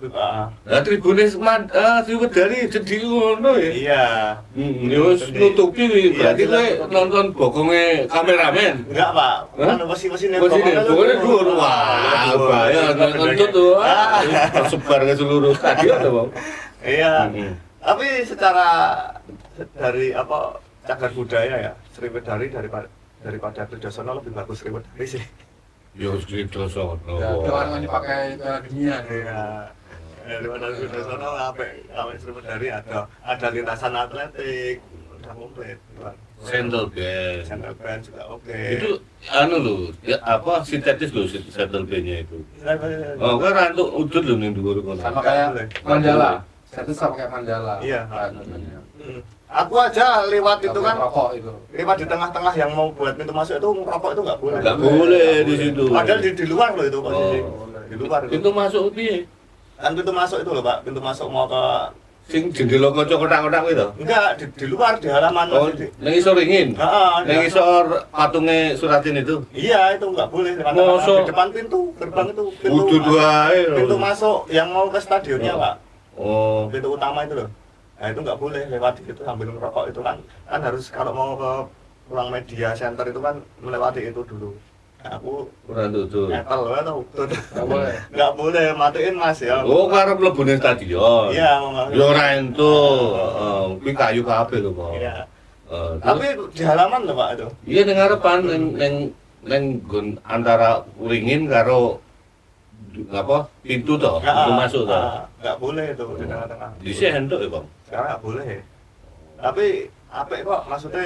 Heeh. Lah tribune Sriwedari jadi ngono ya. Iya. Ya wis nutupi kuwi. Berarti kowe nonton bokonge kameramen. Enggak, Pak. Hah? Anu posisi-posine Pokoknya dhuwur. Wah, bahaya nonton tuh. Tersebar ke seluruh stadion tuh, Bang. Iya. Tapi secara dari apa cagar budaya ya, Sriwedari daripada Tridosono lebih bagus Sriwedari sih. Yo Tridosono. Ya, orang ini pakai dunia. Iya. Daripada Tridosono sampai Sriwedari ada lintasan atletik, udah komplit. Sandal band. Central band juga oke. Itu anu lho, ya apa sintetis lho sandal bandnya itu. Oh, kan rantuk udut lho ning dhuwur kono. Sama kayak Mandala. Satu sama kayak Mandala. Iya. Namanya. Aku aja lewat itu kan, Rokok itu. lewat di tengah-tengah yang mau buat pintu masuk itu ngerokok itu nggak boleh. Enggak boleh di situ. Padahal di luar loh itu posisi. Oh. Di luar itu. Pintu masuk piye? Kan pintu masuk itu loh, Pak. Pintu masuk mau ke Sing jendela kaca kotak-kotak kuwi to. enggak di luar di halaman Oh, masjid. ning isor ringin. Heeh. Ning isor patunge Suratin itu. Iya, itu nggak boleh lewat Mosok. di depan pintu gerbang itu. Udut wae. Pintu masuk yang mau ke stadionnya, Oh. Pak. Oh. Pintu utama itu loh. Nah, itu nggak boleh lewat di situ sambil ngerokok itu kan harus kalau mau ke ruang media center itu kan melewati itu dulu. Nah, aku Kurang tutup. nyetel atau utut. Nggak boleh. Nggak boleh, matiin Mas ya. Oh, karep mlebu ning stadion. Iya, mau Yo ora entuk. Heeh, kuwi kayu kabeh lho, Pak. Iya. Terus- Tapi di halaman loh, Pak itu. iya ning ngarepan ning nggon antara ringin karo apa pintu toh, pintu masuk toh. Nggak boleh itu di tengah-tengah. Dhisik entuk ya, Bang. Sekarang nggak boleh. Tapi apik kok, maksudnya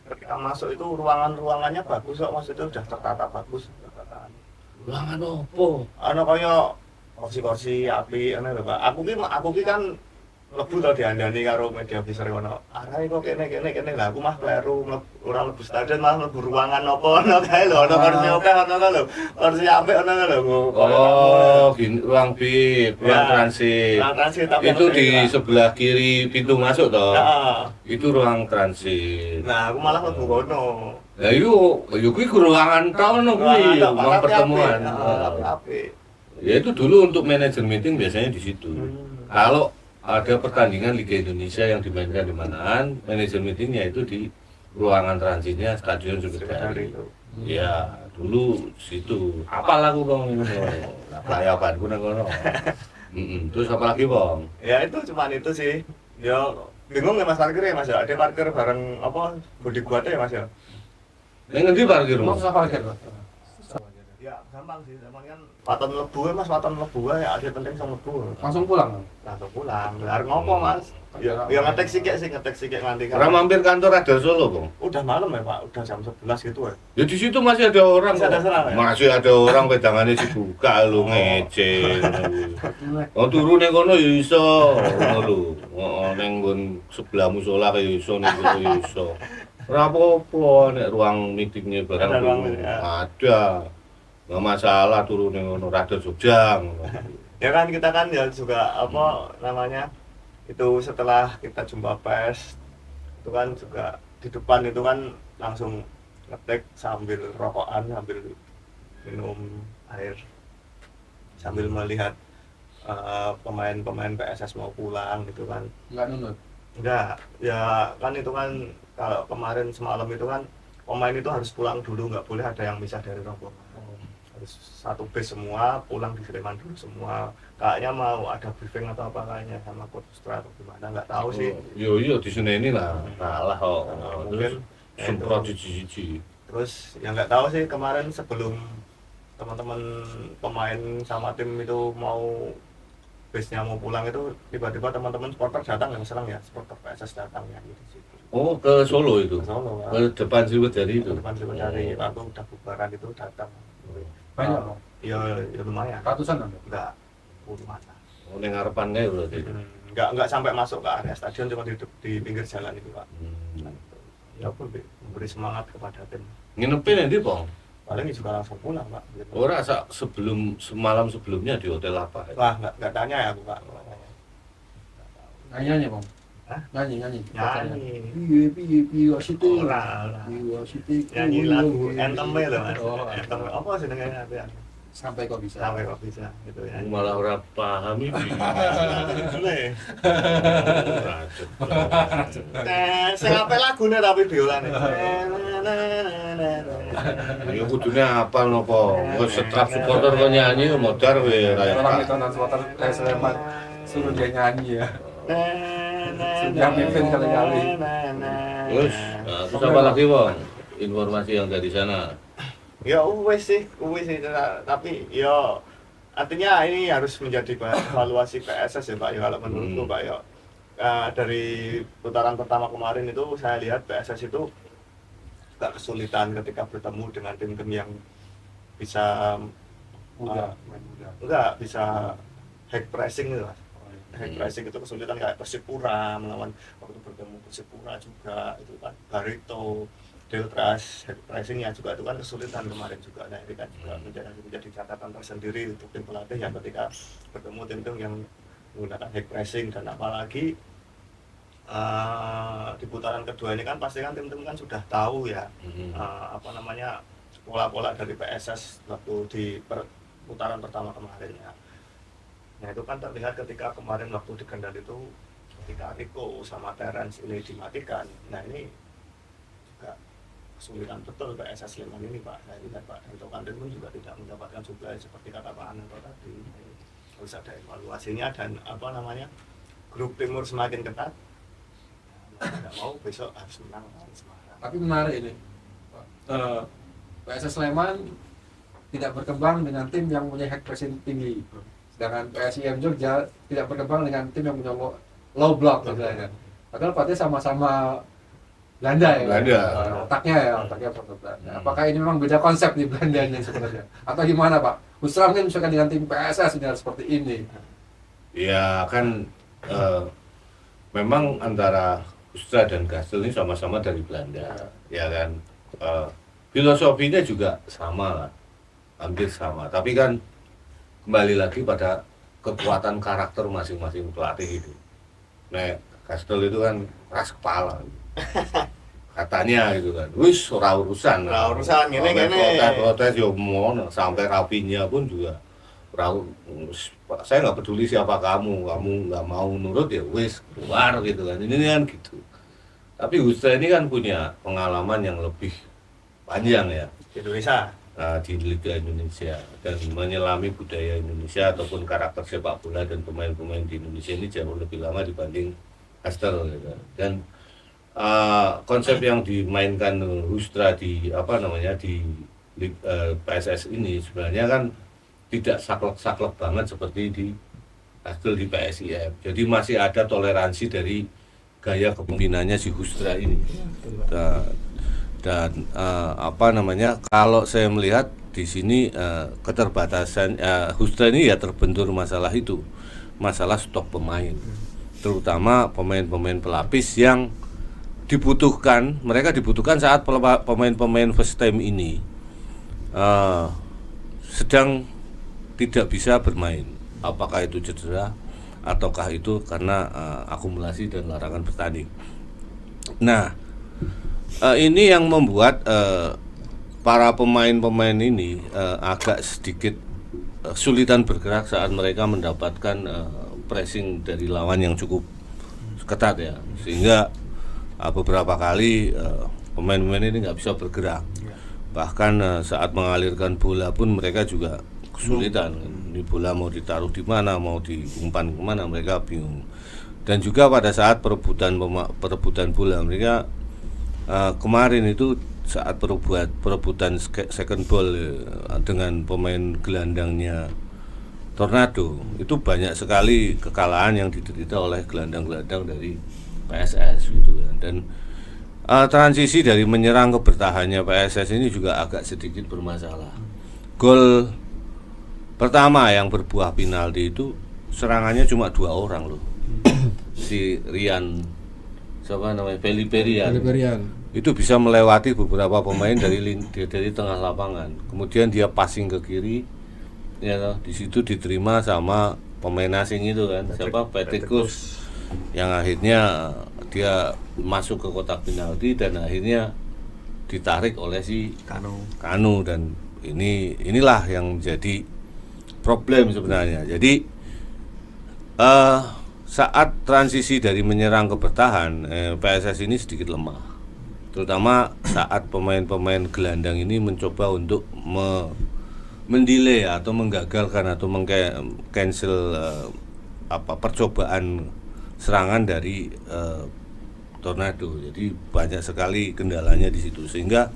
ketika masuk itu ruangannya bagus kok, maksudnya udah tertata bagus. Ruangan opo? Ano kaya kursi-kursi api anu lho, Pak. Aku ki kan lebu tau diandani karo media officer kono. Arahe kok kene lah aku mah kleru ora mlebu stadion malah mlebu ruangan apa ono kae lho ono kursi akeh ono lho. Kursi apik ono lho. Oh, gini, ruang VIP, ruang Ya, transit. ruang transit, tapi Itu ono di sing- sebelah kiri pintu masuk toh. Heeh. Itu ruang transit. Nah, aku malah mlebu kono. Ya yo kuwi ruangan tono kuwi, ruang pertemuan. Apik. Ya itu dulu untuk manajer meeting biasanya di situ. Kalau ada pertandingan Liga Indonesia yang dimainkan di manaan, manajer meetingnya itu di ruangan transitnya Stadion Sukadari. itu. Ya, dulu situ. Apal aku dong ini. Layapanku nang kono. Terus apa lagi, Bang? Ya itu cuman itu sih. Ya bingung ya Mas parkir ya Mas ya. Ada parkir bareng apa bodi kuat ya Mas ya. Ning ngendi parkirmu? Mau susah parkir, Pak? Ya gampang sih, zaman kan waton lebu ya Mas, waton lebu ya ada penting sama lebu. Langsung pulang. Langsung pulang. Arep ngopo Mas? Ya ngetek sik nganti kan. Ora mampir kantor Radar Solo, Bang. Udah malam ya Pak, udah jam 11 gitu ya. Ya di situ masih ada orang. Masih ada kok. orang, ya? Masih ada orang pedangannya dibuka lu ngece. Oh turun ning kono ya iso, ngono lho. Heeh ning nggon sebelah musala ya iso ning kono ya iso. Ora apa-apa nek ruang meetingnya barang Ada ruang dulu. meeting, ya. Ada. Nggak masalah turun ning kono Radar Jogja. ngono. Ya kan kita kan ya juga apa namanya itu setelah kita jumpa pers itu kan juga di depan itu kan langsung ngetek sambil rokokan sambil minum air sambil melihat pemain-pemain PSS mau pulang gitu kan. Enggak nunut. Enggak, ya kan itu kan kalau kemarin semalam itu kan pemain itu harus pulang dulu, nggak boleh ada yang misah dari rombongan. Harus satu base semua pulang di Sleman dulu semua. Kayaknya mau ada briefing atau apa kayaknya sama coach Stra atau gimana nggak tahu sih. Yo yo di sini ini lah. Kalah kok. Mungkin Terus ya semprot itu. cici-cici. Terus ya nggak tahu sih kemarin sebelum teman-teman pemain sama tim itu mau base-nya mau pulang itu tiba-tiba teman-teman supporter datang yang serang ya supporter PSS datang ya gitu sih. Oh, ke Solo itu. Ke Solo, Pak. Ke depan Sriwedari itu. Depan dari waktu udah bubaran itu datang. Banyak, Ah, Bang. ya lumayan. Ratusan kan? Enggak puluhan lah. Oh, ning ngarepan kae berarti. Enggak sampai masuk ke area stadion cuma di pinggir jalan itu Pak. Hmm. Ya aku memberi semangat kepada tim. Nginepin endi, Bang? Paling juga langsung pulang Pak. Gitu. Ora semalam sebelumnya di hotel apa? Wah nggak tanya ya aku Pak. Nyanyi, Bang. Hah? Nyanyi. Nyanyi. Piye wasite. Ora. Piye wasite. Nyanyi lagu anthem-e lho Mas. Oh, Anthem apa jenenge nanti ya? Sampai kok bisa. Sampai kok bisa gitu ya. Aku malah ora paham iki. Boleh. Racet. Sing apik lagune tapi biolane. Ya kudune apal nopo. Kok setrap supporter kok nyanyi modar kowe ra. Orang itu nonton supporter Sleman suruh dia nyanyi ya. Sudah mimpin kali-kali. Terus, nah, terus apa lagi, Bang? Informasi yang dari sana. Ya wes sih, tapi ya artinya ini harus menjadi evaluasi PSS ya Pak ya kalau menurutku Pak ya. Dari putaran pertama kemarin itu saya lihat PSS itu agak kesulitan ketika bertemu dengan tim-tim yang bisa Muda, main muda. enggak bisa high pressing gitu Mas. Oh, iya. High pressing itu kesulitan kayak Persipura melawan waktu bertemu Persipura juga itu kan Barito Deltras, high pressingnya juga itu kan kesulitan kemarin juga. Nah ini kan juga menjadi catatan tersendiri untuk tim pelatih yang ketika bertemu tim-tim yang menggunakan high pressing dan apalagi di putaran kedua ini kan pasti kan tim-tim kan sudah tahu ya apa namanya pola-pola dari PSS waktu di putaran pertama kemarin ya. Nah itu kan terlihat ketika kemarin waktu di Kendal itu ketika Rico sama Terence ini dimatikan. Nah ini juga kesulitan betul PSS Sleman ini Pak. Saya lihat Pak Ento Kantin pun juga tidak mendapatkan suplai seperti kata Pak Ananto tadi. Harus ada evaluasinya dan apa namanya grup timur semakin ketat. Nah, tidak mau besok harus menang lawan Semarang. Tapi menarik ini. PSS Sleman tidak berkembang dengan tim yang punya high pressing tinggi. Sedangkan PSIM Jogja tidak berkembang dengan tim yang punya low block misalnya. Padahal berarti sama-sama Belanda ya. Belanda. Otaknya seperti Belanda. Apakah ini memang beda konsep di Belandanya sebenarnya? Atau gimana Pak? Husram kan misalkan dengan tim PSS ini harus seperti ini. Ya kan memang antara Hustra dan Gastel ini sama-sama dari Belanda, ya kan. Filosofinya juga sama lah, hampir sama. Tapi kan kembali lagi pada kekuatan karakter masing-masing pelatih itu. Nah, Gastel itu kan keras kepala, katanya gitu kan. Wis ora urusan. Ngene. Protes yo mono, sampai Rapinya pun juga saya nggak peduli siapa kamu nggak mau nurut ya wis keluar gitu kan, ini kan gitu. Tapi Hustra ini kan punya pengalaman yang lebih panjang ya Di Indonesia. di Liga Indonesia dan menyelami budaya Indonesia ataupun karakter sepak bola dan pemain-pemain di Indonesia ini jauh lebih lama dibanding Gastel gitu. Dan konsep yang dimainkan Hustra di PSS ini sebenarnya kan tidak saklek-saklek banget seperti di Gastel di PSIM. Jadi masih ada toleransi dari gaya kepemimpinannya si Hustra ini. Dan kalau saya melihat di sini keterbatasan Hustra ini ya terbentur masalah itu, masalah stok pemain, terutama pemain-pemain pelapis yang mereka dibutuhkan saat pemain-pemain first time ini sedang tidak bisa bermain, apakah itu cedera ataukah itu karena akumulasi dan larangan bertanding. Nah, ini yang membuat para pemain-pemain ini agak sedikit kesulitan bergerak saat mereka mendapatkan pressing dari lawan yang cukup ketat ya, sehingga beberapa kali pemain-pemain ini nggak bisa bergerak. Bahkan saat mengalirkan bola pun mereka juga kesulitan. Ini bola mau ditaruh di mana, mau diumpan kemana, mereka bingung. Dan juga pada saat perebutan bola mereka kemarin itu saat perebutan second ball dengan pemain gelandangnya Tornado, itu banyak sekali kekalahan yang diderita oleh gelandang-gelandang dari PSS gitu kan. Dan transisi dari menyerang ke bertahannya PSS ini juga agak sedikit bermasalah. Gol pertama yang berbuah penalti itu serangannya cuma 2 orang loh. Si Rian Peliperian itu bisa melewati beberapa pemain dari tengah lapangan. Kemudian dia passing ke kiri, ya di situ diterima sama pemain asing itu kan, Petikus, yang akhirnya dia masuk ke kotak penalti dan akhirnya ditarik oleh si Kanu. Dan inilah yang menjadi problem sebenarnya. Jadi saat transisi dari menyerang ke bertahan, PSS ini sedikit lemah, terutama saat pemain-pemain gelandang ini mencoba untuk mendelay atau menggagalkan atau cancel percobaan serangan dari Tornado. Jadi banyak sekali kendalanya di situ, sehingga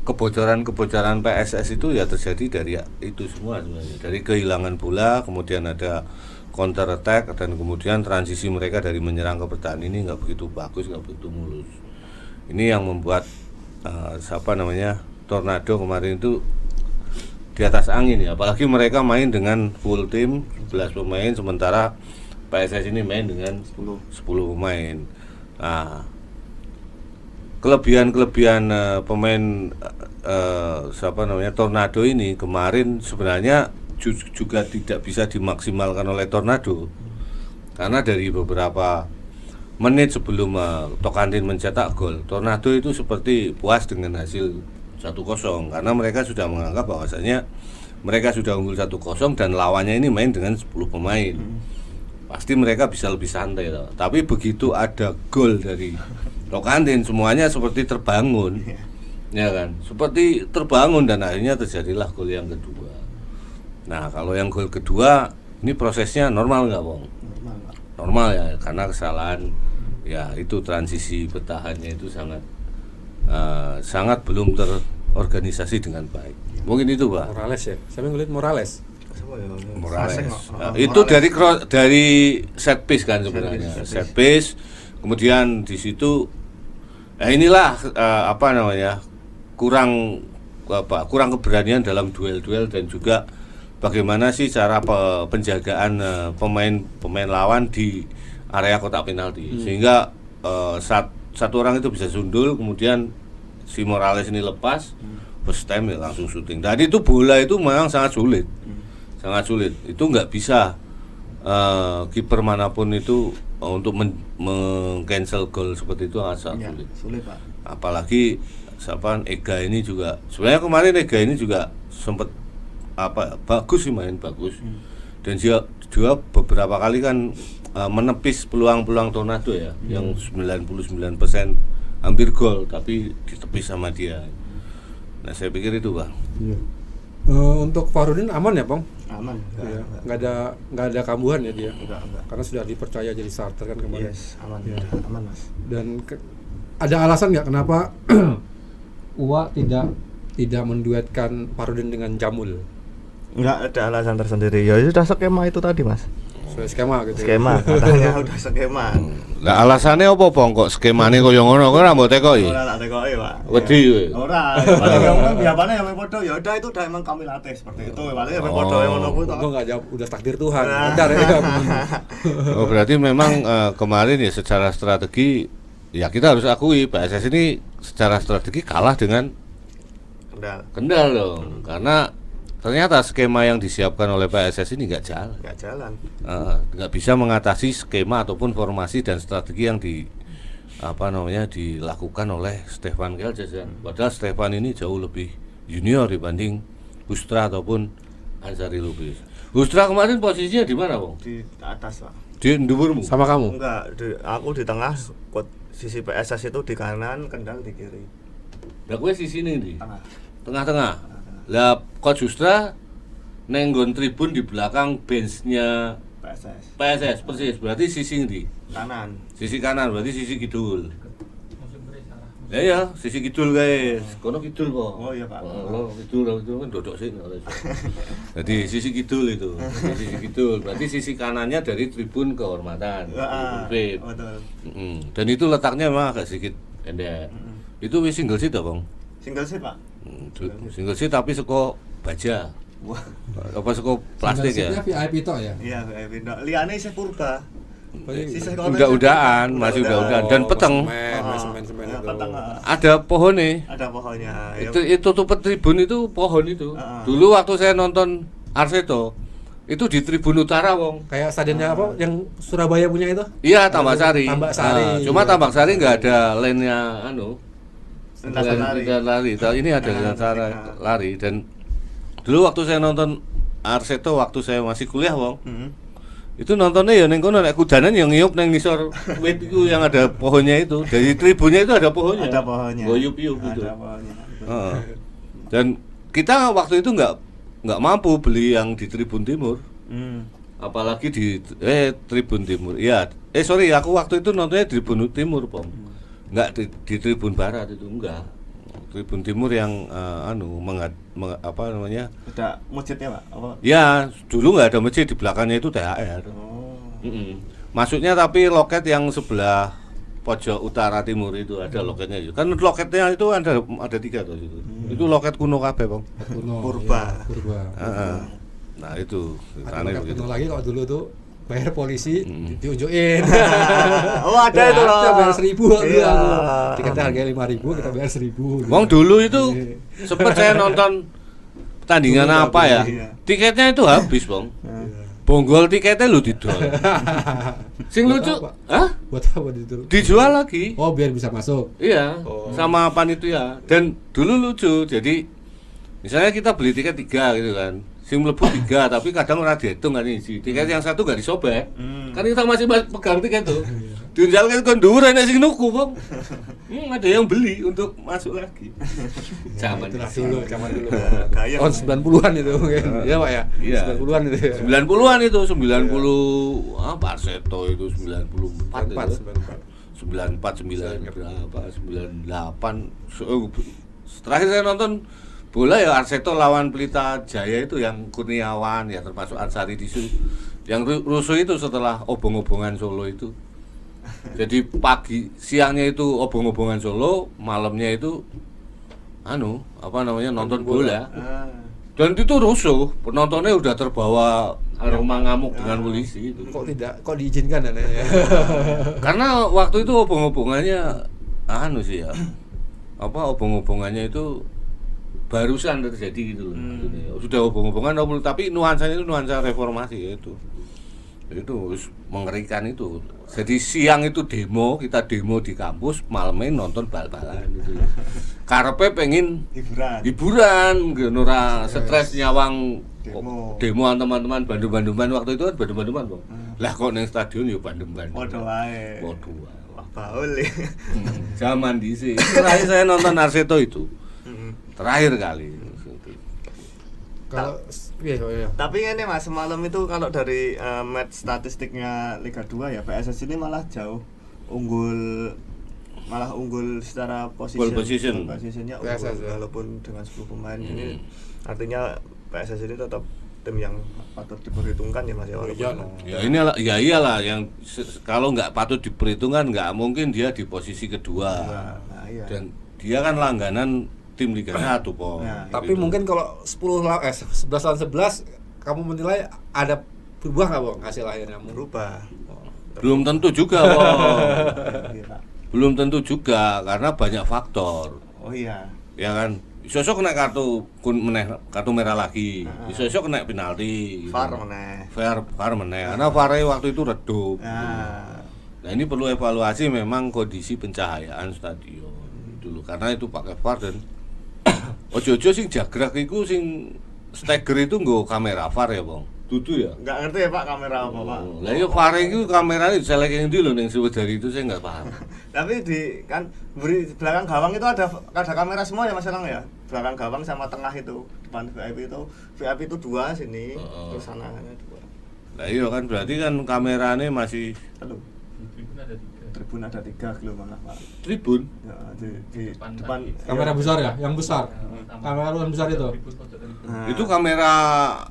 kebocoran PSS itu ya terjadi dari itu semua sebenarnya, dari kehilangan bola, kemudian ada counter attack, dan kemudian transisi mereka dari menyerang ke bertahan ini nggak begitu bagus, nggak begitu mulus. Ini yang membuat Tornado kemarin itu di atas angin ya, apalagi mereka main dengan full tim 11 pemain, sementara PSS ini main dengan 10 pemain. Nah, kelebihan pemain Tornado ini kemarin sebenarnya juga tidak bisa dimaksimalkan oleh Tornado, karena dari beberapa menit sebelum Tokandin mencetak gol, Tornado itu seperti puas dengan hasil 1-0, karena mereka sudah menganggap bahwasanya mereka sudah unggul 1-0 dan lawannya ini main dengan 10 pemain. Pasti mereka bisa lebih santai loh. Tapi begitu ada gol dari Tokandin, semuanya seperti terbangun. Ya kan? Seperti terbangun, dan akhirnya terjadilah gol yang kedua. Nah, kalau yang gol kedua ini prosesnya normal nggak, Bang? Normal ya, karena kesalahan ya itu transisi bertahannya itu sangat belum terorganisasi dengan baik. Mungkin itu, Pak. Morales ya. Saya ngeliat Morales. Itu dari set piece kan sebenarnya. Set piece. Kemudian di situ inilah kurang keberanian dalam duel-duel, dan juga bagaimana sih cara penjagaan pemain lawan di area kotak penalti. Sehingga satu orang itu bisa sundul, kemudian si Morales ini lepas, stem ya langsung syuting. Dan itu bola itu memang sangat sulit. Sangat sulit. Itu nggak bisa kiper manapun itu untuk meng-cancel gol seperti itu sangat sulit. Sulit, Pak. Apalagi Ega ini juga sebenarnya kemarin Ega ini juga sempat bagus sih, main bagus. Dan juga beberapa kali kan menepis peluang-peluang Tornado ya, yang 99% hampir gol tapi ditepis sama dia. Nah, saya pikir itu, Bang. Untuk Fahrudin aman ya, Bang? Aman. Iya. Nggak ada kambuhan ya dia. Enggak. Karena sudah dipercaya jadi starter kan kemarin. Yes, aman. Ya. Aman, Mas. Dan ada alasan nggak kenapa Uwa tidak menduetkan Fahrudin dengan Jamul? Enggak ada alasan tersendiri. Ya sudah skema itu tadi, Mas. Sesuai skema gitu. Skema, katanya udah skema. Lah alasannya apa, Bang? Kok skemane koyo ngono kok ora mbok tekoki? Ora tak tekoki, Pak. Wedi kowe. Ora, paling biasanya yang podo ya udah itu udah emang kami latih seperti itu. Paling yang podo yang ngono kuwi Gue nggak jawab, udah takdir Tuhan. Bentar ya. Oh, berarti memang kemarin ya secara strategi ya kita harus akui PSS ini secara strategi kalah dengan Kendal dong. Karena ternyata skema yang disiapkan oleh PSS ini nggak jalan. Nggak bisa mengatasi skema ataupun formasi dan strategi yang dilakukan oleh Stefan Kelces kan. Padahal Stefan ini jauh lebih junior dibanding Hustra ataupun Ansari Lubis. Hustra kemarin posisinya di mana, Bang? Di atas, Pak. Di ndhuwurmu. Sama kamu? Enggak, aku di tengah, sisi PSS itu di kanan, Kendal di kiri. Lah kowe sisi ini ndi? Tengah. Tengah-tengah. Lah Coach Hustra nenggon tribun di belakang benchnya PSS persis. Berarti sisi ndi? Kanan. Sisi kanan berarti sisi kidul. Ya, sisi kidul guys. Kono kidul kok. Oh iya, Pak. Lo kidul kan dodok sih. Jadi sisi kidul itu. Sisi kidul berarti sisi kanannya dari tribun kehormatan. Betul. Dan itu letaknya memang agak sedikit pendek. Itu wis single seat ta, Bang? Single seat, Pak. Single seat tapi seko baja. Wah. Apa seko plastik ya? VIP tok ya? Iya, VIP. Liane isih purba. Udah-udahan, masih udah-udahan dan peteng. Semen itu. Peteng. Ada pohon nih. Ada pohonnya. Itu tutup tribun itu pohon itu. Dulu waktu saya nonton Arseto itu di tribun utara, Wong. Kayak stadionnya apa yang Surabaya punya itu? Iya, Tambak Sari. Cuma Tambak Sari nggak ada lane-nya lintasan lari. Ini ada lintasan lari dan dulu waktu saya nonton Arseto waktu saya masih kuliah, Wong. Itu nontonnya ya neng kono nek kudanan yang ngiyup neng ngisor wit itu yang ada pohonnya itu. Dari tribunnya itu ada pohonnya. Ada pohonnya. Goyup-yup gitu. Ada pohonnya. Dan kita waktu itu nggak mampu beli yang di Tribun Timur. Apalagi di Tribun Timur. Iya, sorry aku waktu itu nontonnya di Tribun Timur, Pom. Enggak di Tribun Barat itu enggak. Tribun Timur yang apa namanya? Ada masjidnya, Pak? Apa? Ya, dulu nggak ada masjid, di belakangnya itu THR. Masuknya tapi loket yang sebelah pojok utara timur itu ada loketnya itu. Kan loketnya itu ada 3 tuh itu. Itu loket kuno kabeh, Bang. Purba. Nah, itu ada loket kuno lagi kalau dulu tuh bayar polisi diunjukin. Oh, ada itu loh. Kita bayar 1.000 Iya. Tiketnya harganya 5.000, kita bayar 1.000. Wong dulu itu sempat saya nonton pertandingan apa ya? Tiketnya itu habis, Bang. Bonggol tiketnya lu didol. Sing lucu, Buat apa itu? dijual lagi. Oh, biar bisa masuk. Iya, sama panitia. Dan dulu lucu. Jadi misalnya kita beli tiket 3 gitu kan. Sing mlebu 3, tapi kadang ora dihitung kan isi. Tiket yang satu gak disobek. Kan kita masih pegang tiket tuh. Diunjalkan ke ndur enek sing nuku, Bang. Ada yang beli untuk masuk lagi. Zaman dulu. Tahun 90-an itu mungkin. Iya, Pak ya? Iya. 90-an itu. 90-an itu, 90 Arseto itu 94 itu. 94 98. Terakhir saya nonton bola ya Arseto lawan Pelita Jaya itu yang Kurniawan ya termasuk Ansari Disu. Yang rusuh itu setelah obong-obongan Solo itu. Jadi siangnya itu obong-obongan Solo, malamnya itu nonton bola. Dan itu rusuh, penontonnya udah terbawa aroma ngamuk dengan polisi itu. Kok diizinkan ya? Karena waktu itu hubungannya sih ya. Hubungannya itu barusan terjadi gitu loh. Maksudnya. Sudah hubungan tapi nuansanya itu nuansa reformasi ya itu. Itu mengerikan itu. Jadi siang itu kita demo di kampus, malamnya nonton bal-balan gitu. Karepe pengen hiburan gitu, ora stres nyawang demoan teman-teman bandung-bandungan waktu itu kan bandung-bandungan, Bang. Lah kok ning stadion ya bandung-bandung. Padha wae. Wah, baul. Zaman dhisik. Terakhir saya nonton Arseto itu. Terakhir kali. Kalau iya. Tapi ini Mas, semalam itu kalau dari match statistiknya Liga 2 ya PSS ini malah unggul secara posisinya unggul walaupun dengan 10 pemain ini artinya PSS ini tetap tim yang patut diperhitungkan ya Mas ya walaupun iyalah yang kalau nggak patut diperhitungkan nggak mungkin dia di posisi kedua. Iya. Dan dia kan langganan tim Liga 1 po. Tapi gitu. Mungkin kalau 11 lawan 11 kamu menilai ada berubah nggak Bang hasil akhirnya? Berubah. Belum tentu juga po. Belum tentu juga karena banyak faktor. Oh iya. Ya kan. Sosok kena kartu merah lagi. Sosok kena penalti. VAR meneh. Karena VAR waktu itu redup. Nah ini perlu evaluasi memang kondisi pencahayaan stadion dulu karena itu pakai VAR dan ojo-ojo sing jagrak iku sing steger itu nggo kamera VAR ya, Bang. Dudu ya? Enggak ngerti ya, Pak, kamera apa, Pak. Lah ya VAR iku kamerane diselek endi lho ning Sriwedari itu saya enggak paham. Tapi di belakang gawang itu ada kamera semua ya Mas Elang ya? Belakang gawang sama tengah itu, depan VIP itu 2 sini, terus sananya 2. Lah iya kan berarti kan kamerane masih Tribun ada 3 kilo malah, Pak. Tribun? Ya, di depan kamera besar ya, yang besar. Kamera yang besar itu. Itu kamera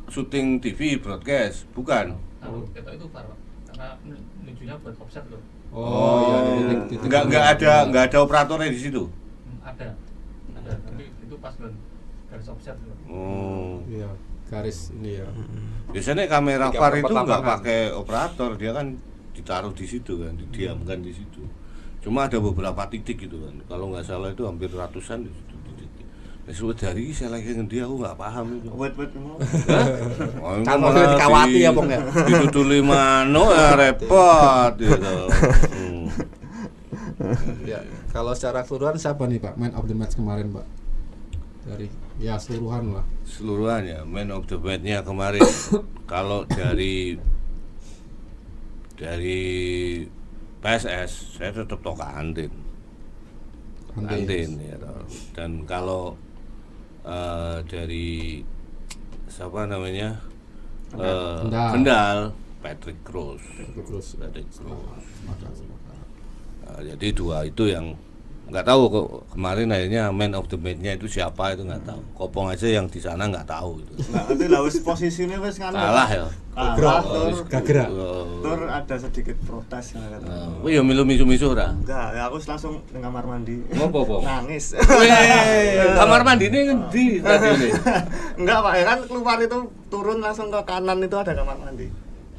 syuting TV broadcast, bukan? Itu VAR, Pak. Karena menujunya buat offset loh. Enggak ada operatornya di situ. Ada. Tapi itu pas garis offset loh. Iya, garis ini ya. Biasanya kamera VAR itu enggak pakai operator, dia kan ditaruh di situ kan, didiamkan di situ. Cuma ada beberapa titik gitu kan. Kalau nggak salah itu hampir ratusan di situ titik. Sriwedari saya lagi ngendi aku nggak paham itu. Wait mau. Kan mau dikawati ya, Bang ya. Ditutuli mano ya repot gitu. Ya, kalau secara keseluruhan siapa nih Pak man of the match kemarin, Pak? Dari ya keseluruhan lah. Keseluruhan ya, man of the match-nya kemarin. Kalau dari PSS saya tetap Toka Antin ya. Dan kalau dari siapa namanya Kendal Patrick Kroos. Jadi 2 itu yang nggak tahu kok kemarin akhirnya man of the match-nya itu siapa itu nggak tahu. Kopong aja yang di sana nggak tahu itu. Nah, nanti lah posisinya wis kan kalah ya. Tur ada sedikit protes kan kata. Ya milu misu-misu ora? Enggak, ya aku langsung nang kamar mandi. Ngopo, Bang? Nangis. Kamar mandine ngendi tadi ini? Enggak, Pak, ya kan keluar itu turun langsung ke kanan itu ada kamar mandi.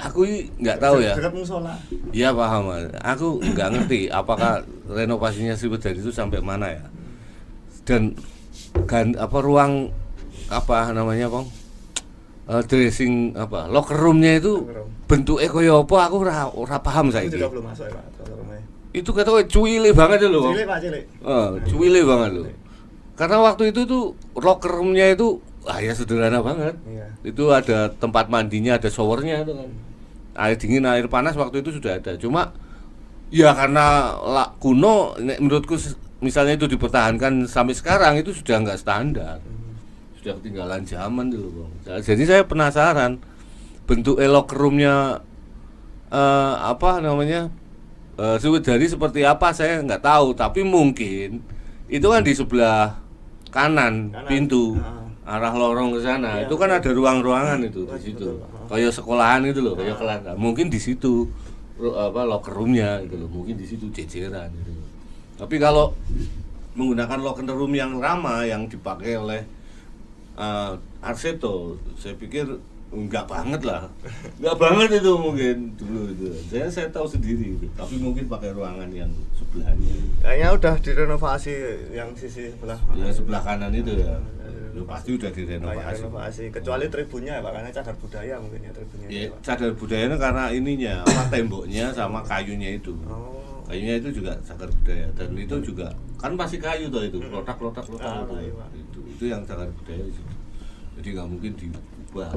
Aku nggak tahu ya. Dekat musola. Iya paham. Aku nggak ngerti apakah renovasinya Sriwedari itu sampai mana ya. Dan ruang apa namanya, Bang? Dressing locker room-nya itu bentuknya kaya apa aku ora paham saiki. Itu juga belum masuk ya, Pak, locker room-nya. Itu kata cuwile banget lho, Bang. Cilik, Pak, cilik. Cuwile banget lho. Karena waktu itu tuh locker room-nya itu ya sederhana banget. Iya. Itu ada tempat mandinya, ada showernya itu kan. Air dingin, air panas waktu itu sudah ada. Cuma ya karena kuno menurutku misalnya itu dipertahankan sampai sekarang itu sudah nggak standar. Sudah ketinggalan zaman dulu, Bang. Jadi saya penasaran bentuk locker room-nya Sriwedari seperti apa saya nggak tahu, tapi mungkin itu kan di sebelah kanan. Pintu arah lorong ke sana. Itu kan ada ruang-ruangan itu di situ. Kayak sekolahan itu loh, kayak kelas. Mungkin di situ locker room-nya itu loh, mungkin di situ ceceran gitu. Tapi kalau menggunakan locker room yang ramah yang dipakai oleh Arseto, saya pikir enggak banget lah. Enggak banget itu mungkin dulu itu. Saya tahu sendiri itu. Tapi mungkin pakai ruangan yang sebelahnya. Kayaknya udah direnovasi yang sisi sebelah. Ya sebelah kanan itu ya. Ya pasti udah Banyak direnovasi. renovasi. Kecuali tribunnya ya Pak, karena cagar budaya mungkin ya tribunnya. Ya, Pak. cagar budayanya karena ininya, apa temboknya sama kayunya itu. Oh. Kayunya itu juga cagar budaya dan itu juga kan masih kayu toh itu, lotak-lotak Ah, itu. kayu, Pak. Itu yang cagar budaya itu. Jadi nggak mungkin diubah.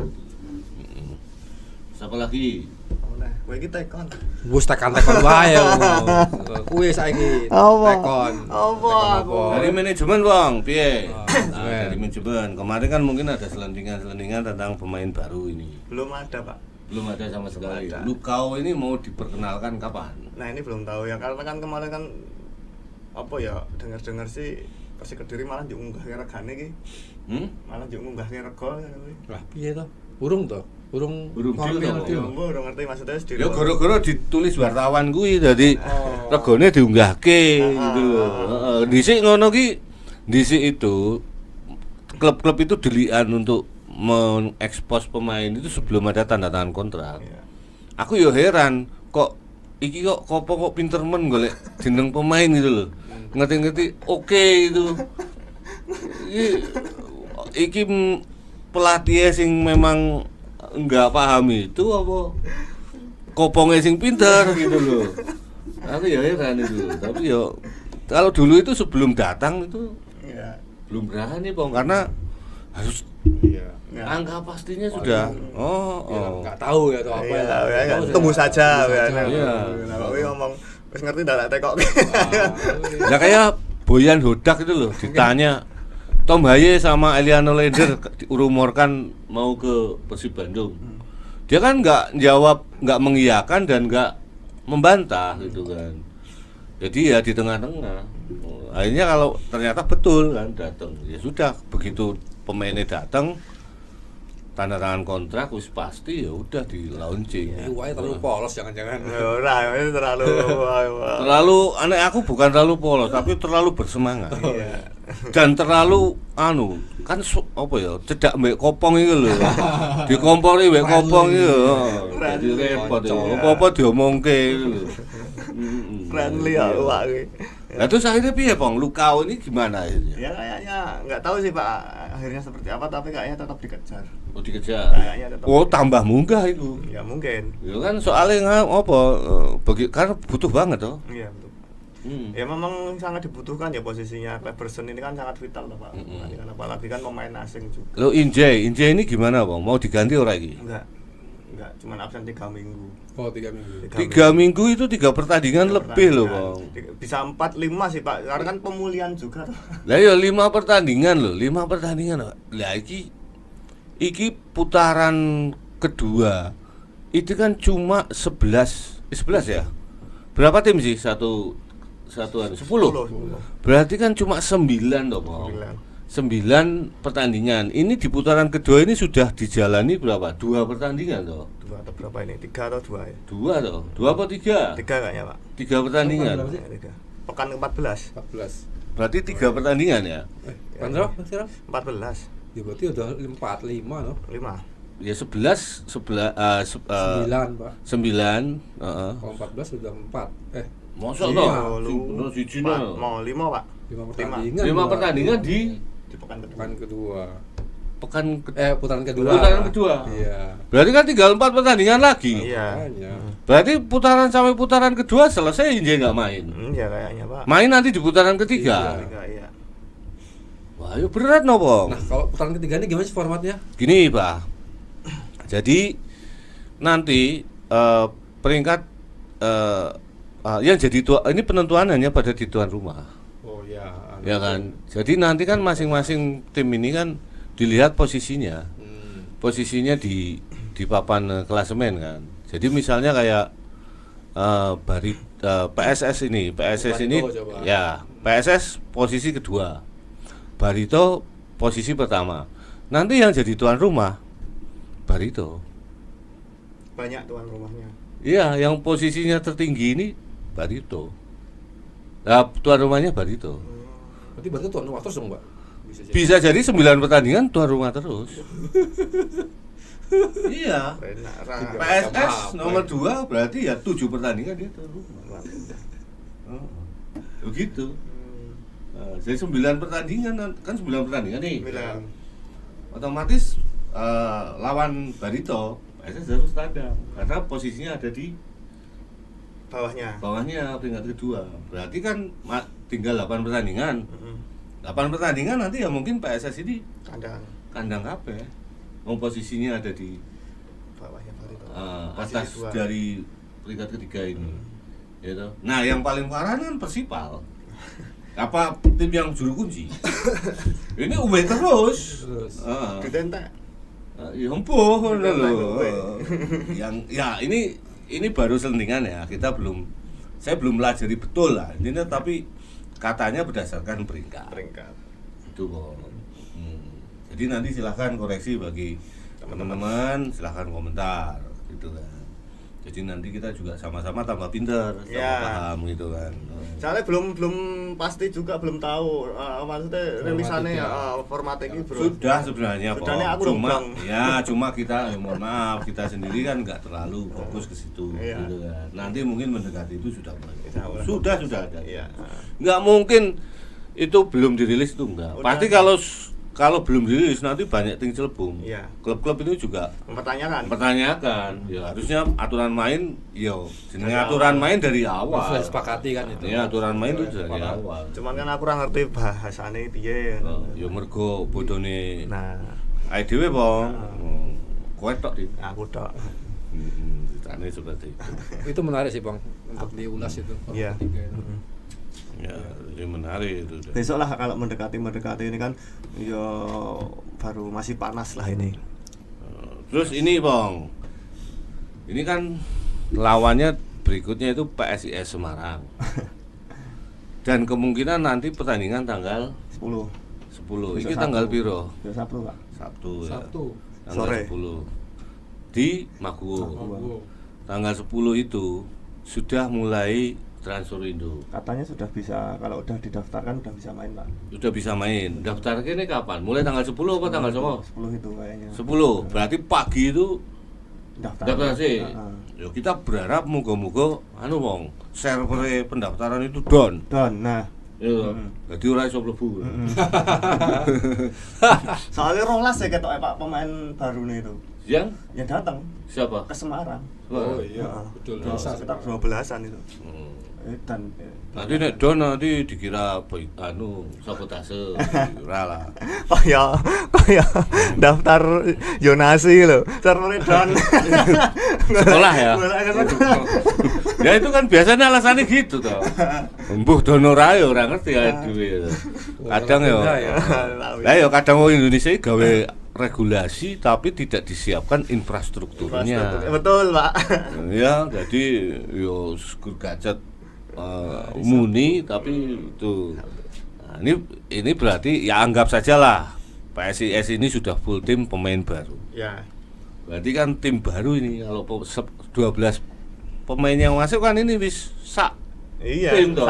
Siapa lagi? Nah, kowe iki tekon. Wis tekan-tekan wae. Kuwi saiki Apa? tekon. Apa? Dari manajemen bang, piye? manajemen. Dari manajemen. Kemarin kan mungkin ada selendingan tentang pemain baru ini. Belum ada Pak. Belum ada sama sekali. ada. Lukau ini mau diperkenalkan kapan? Nah ini belum tahu ya, karena kan kemarin kan apa ya, dengar-dengar sih Persik Kediri malah diunggah ke regane iki. Malah diunggah ke rego ya kuwi. Lah piye to? Urung to? Urung Urung formal deal to. deal. Ya mbok ora ngerti maksudnya sendiri. Ya gara-gara ditulis wartawan kuwi dadi Oh. regane diunggahke gitu lho. Ah. Heeh. Dhisik ngono ki dhisik itu klub-klub itu dilian untuk mengekspos pemain itu sebelum ada tanda tangan kontrak. Iya. Aku yo heran kok iki kok kopo kok pinter men golek jeneng pemain gitu loh. Ngerti-ngerti oke itu. Iki pelatih sing memang enggak paham itu apa kopongnya sing pinter gitu loh. Aku ya heran itu. Tapi yo kalau dulu itu sebelum datang itu Iya. belum berani Bang karena harus Iya. Ya. angka pastinya sudah. Ya, enggak tahu ya atau apa Iya, ya. ya, Tahu tunggu saja Tunggu ya. saja. Iya. Nah, kowe ngomong wis ngerti ndak tekok. Ya kayak Boyan Hodak itu loh ditanya Tom Haye sama Eliano Leder dirumorkan mau ke Persib Bandung. Dia kan nggak jawab, nggak mengiyakan dan nggak membantah gitu kan. Jadi ya di tengah-tengah. Akhirnya kalau ternyata betul kan datang, ya sudah begitu pemainnya datang tanda tangan kontrak wis pasti ya udah di launching. Ini wae terlalu polos jangan-jangan. Ora, ini terlalu Terlalu aneh aku bukan terlalu polos tapi terlalu bersemangat. Iya. Dan terlalu kan apa ya cedak mbek kopong itu lho. Dikompori mbek kopong itu. Jadi repot ya. Apa-apa diomongke itu lho. Friendly ya Pak iki. Lah terus akhirnya piye, Bang? Lukau ini gimana akhirnya? Ya kayaknya nggak tahu sih Pak akhirnya seperti apa, tapi kayaknya tetap dikejar. Oh dikejar. Kayaknya tetap. Oh tambah munggah itu. Ya mungkin. Ya kan soalnya apa karena butuh banget toh. Iya betul. Hmm. Ya memang sangat dibutuhkan ya posisinya. Cleberson ini kan sangat vital loh Pak. Kan apalagi kan pemain asing juga. Lo Injay ini gimana, Bang? Mau diganti ora iki? Enggak, cuman absen 3 minggu. Oh, 3 minggu. 3 minggu itu 3 pertandingan lebih loh, Bang. Bisa 4-5 sih Pak, karena kan pemulihan juga. Lah ya 5 pertandingan loh, 5 pertandingan. Lah iki putaran kedua. Itu kan cuma 11 ya? Berapa tim sih satuan 10. Berarti kan cuma 9 toh, Bang. 9 pertandingan. Ini di putaran kedua ini sudah dijalani berapa? 2 pertandingan toh. 2 atau berapa ini? 3 atau 2 ya? 2 toh. 2 apa 3? 3 kayaknya Pak. 3 pertandingan. Berapa sih? 3. Pekan ke-14. 14. Berarti 3 pertandingan ya. Berapa sekarang? 14. Ya berarti udah 4-5 no? 5. Ya 11 9, Pak. 9, heeh. Kalau 14 sudah 4. Mosok Iya. toh? Lu Siji mau 5 Pak. 5 pertandingan. 5 Pak. pertandingan di Di pekan kedua. Pekan kedua. putaran Putaran kedua. Putaran kedua. Iya. Berarti kan tinggal 4 pertandingan lagi. Iya. Makanya. Berarti putaran sampai putaran kedua selesai Injay nggak main. Iya kayaknya Pak. Main nanti di putaran ketiga. Iya. 3 iya. Wah, ya berat no, Bang. Nah, kalau putaran ketiga ini gimana sih formatnya? Gini, Pak. Jadi nanti peringkat yang jadi ini penentuan hanya pada di tuan rumah. Oh ya. Ya kan. Jadi nanti kan masing-masing tim ini kan dilihat posisinya. Posisinya di papan klasemen kan. Jadi misalnya kayak PSS ini coba. ya PSS posisi kedua, Barito posisi pertama. Nanti yang jadi tuan rumah Barito. Banyak tuan rumahnya. Iya, yang posisinya tertinggi ini Barito. Nah, tuan rumahnya Barito. Berarti tuan rumah terus dong, Pak? Bisa jadi. Bisa jadi 9 pertandingan tuan rumah terus. Iya. Enak, PSS nomor 2 berarti ya 7 pertandingan itu. Begitu. Jadi 9 pertandingan kan 9 pertandingan nih. Otomatis lawan Barito PSS harus tandang karena posisinya ada di bawahnya peringkat kedua. Berarti kan tinggal 8 pertandingan. 8 pertandingan nanti ya mungkin PSS ini kandang kabeh. Posisinya ada di bawahnya Barito. Atas dari peringkat ketiga ini. Gitu. Nah, yang paling parah kan Persipal. Apa tim yang juru kunci? Ini uwe terus. Ditentak. Ya empuh lho. Yang ya ini baru selentingan ya. Saya belum pelajari betul lah. Ini tapi katanya berdasarkan peringkat. Itu kok. Jadi nanti silahkan koreksi bagi teman-teman, silahkan komentar gitu kan. Jadi nanti kita juga sama-sama tambah pinter, paham gitu kan. Soalnya belum pasti juga, belum tahu maksudnya rilisannya format ini bro. Sudah sebenarnya Pak. Cuma kita mohon maaf, kita sendiri kan nggak terlalu fokus ke situ gitu kan. Nanti mungkin mendekati itu sudah ada. Iya. Nggak mungkin itu belum dirilis itu enggak. Pasti kalau belum dirilis nanti banyak ting celebung. Iya. Klub-klub itu juga mempertanyakan. Ya harusnya aturan main jenenge aturan main dari awal. Sudah disepakati kan itu. Ya aturan main itu dari awal. Cuman kan aku kurang ngerti bahasane piye. Ya mergo bodone. Nah, ae dhewe po. Kowe tok di. Aku tok. Ceritanya seperti itu. Itu menarik sih Bang untuk diulas itu. Iya. Ya, ini menarik itu. Besok lah kalau mendekati ini kan baru masih panas lah ini. Terus ini Bang, ini kan lawannya berikutnya itu PSIS Semarang. Dan kemungkinan nanti pertandingan tanggal 10. Ini tanggal piro? Sabtu, Pak. Sabtu. Tanggal Sore. 10 di Maguwo. Tanggal 10 itu sudah mulai transfer Indo. Katanya sudah bisa, kalau udah didaftarkan udah bisa main, Pak. Sudah bisa main. Daftarnya ini kapan? Mulai tanggal 10 apa tanggal 10 itu kayaknya. 10. Berarti pagi itu daftar sih. Ya kita berharap moga-moga wong server pendaftaran itu down. Nah. Ya. Jadi ora iso mlebu. Soalnya rolas ya ketok Pak pemain baru nih itu. Yang datang siapa? Ke Semarang. Oh iya, betul. Sekitar 12-an itu. Nanti nek don nanti dikira sabotase ora lah. Kaya daftar Yonasi lho. Server don. Sekolah ya. Ya itu kan biasanya alasannya gitu toh. Mbuh donor ae ora ngerti ae dhewe. Kadang ya. Lah ya kadang wong Indonesia gawe regulasi tapi tidak disiapkan infrastrukturnya. Betul, Pak. Ya, jadi yo gacet muni tapi itu. Nah, ini berarti ya anggap sajalah PSIS ini sudah full tim pemain baru. Ya. Berarti kan tim baru ini kalau 12 pemain yang masuk kan ini wis tim toh.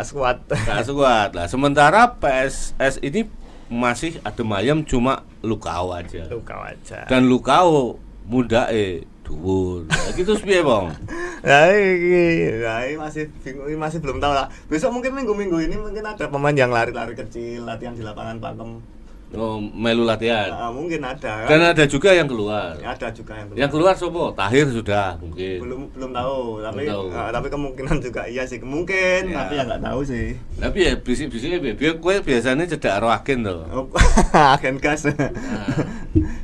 Squad. Squad. Lah sementara PSS ini masih adem ayam cuma Lukau aja. Dan Lukau mundake dhuwur. Lah gitu piye, Bang? Iki masih bingung, masih belum tahu lah. Besok mungkin minggu ini mungkin ada pemain yang lari-lari kecil, latihan di lapangan Pakem. Oh, melu latihan. Mungkin ada. Dan ada juga yang keluar. Ada juga yang keluar. Yang keluar sopo? Tahir sudah mungkin. Belum tahu, tapi kemungkinan juga iya sih, mungkin, ya. Tapi ya enggak tahu sih. Tapi ya bisik-bisiknya biar kowe biasanya cedak karo agen to. Agen gas.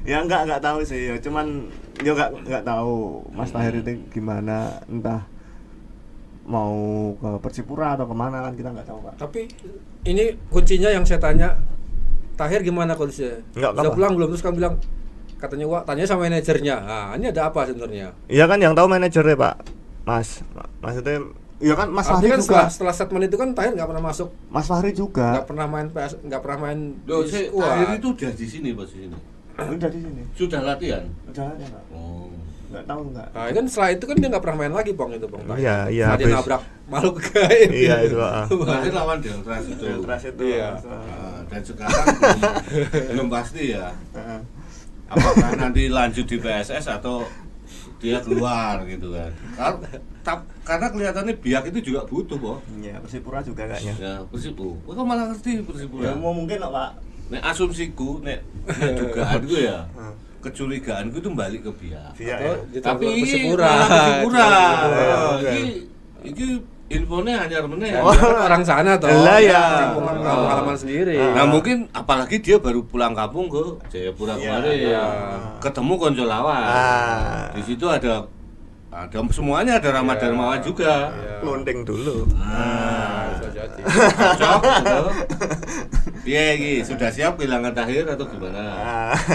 Ya enggak tahu sih, cuman yo enggak tahu Mas Tahir itu gimana, entah mau ke Persipura atau kemana kan kita nggak tahu, Pak. Tapi ini kuncinya yang saya tanya, Tahir gimana kondisinya? Sudah pulang belum? Terus kamu bilang katanya tanya sama manajernya. Nah, ini ada apa sebenarnya? Iya kan yang tahu manajernya, Pak. Maksudnya iya kan Mas Fahri kan juga. Setelah statement itu kan Tahir nggak pernah masuk. Mas Fahri juga. Nggak pernah main nggak pernah main. Tahir itu udah di sini posisinya. Udah di sini. Sudah latihan. Udah latihan, Pak. Oh. Nggak tahu nggak. Nah, kan setelah itu kan dia nggak pernah main lagi, Bang, itu, Bang. Iya. Dia nabrak makhluk gaib. Iya itu, Pak. Tahir lawan Deltras itu. Deltras itu. Iya. Dan sekarang belum pasti ya. apakah nanti lanjut di PSS atau dia keluar gitu kan. Karena kelihatannya Biak itu juga butuh kok. Iya, Persipura juga kayaknya. Ya, Persipura. Kok malah ngerti Persipura? Ya mau mungkin kok, Pak. Nek asumsiku, nek dugaanku ya, kecurigaanku itu balik ke Biak. Iya. Tapi Persipura. Persipura. Iya. Iki infonya hanya meneh. Orang sana toh. Lah ya. Pengalaman sendiri. Nah mungkin apalagi dia baru pulang kampung ke Jayapura kemarin, iya. ketemu konco lawan. Di situ ada semuanya, ada Rama Darmawan juga. Klonding dulu. Bisa jadi. Cocok gitu. Iya, sudah siap kehilangan Tahir atau gimana?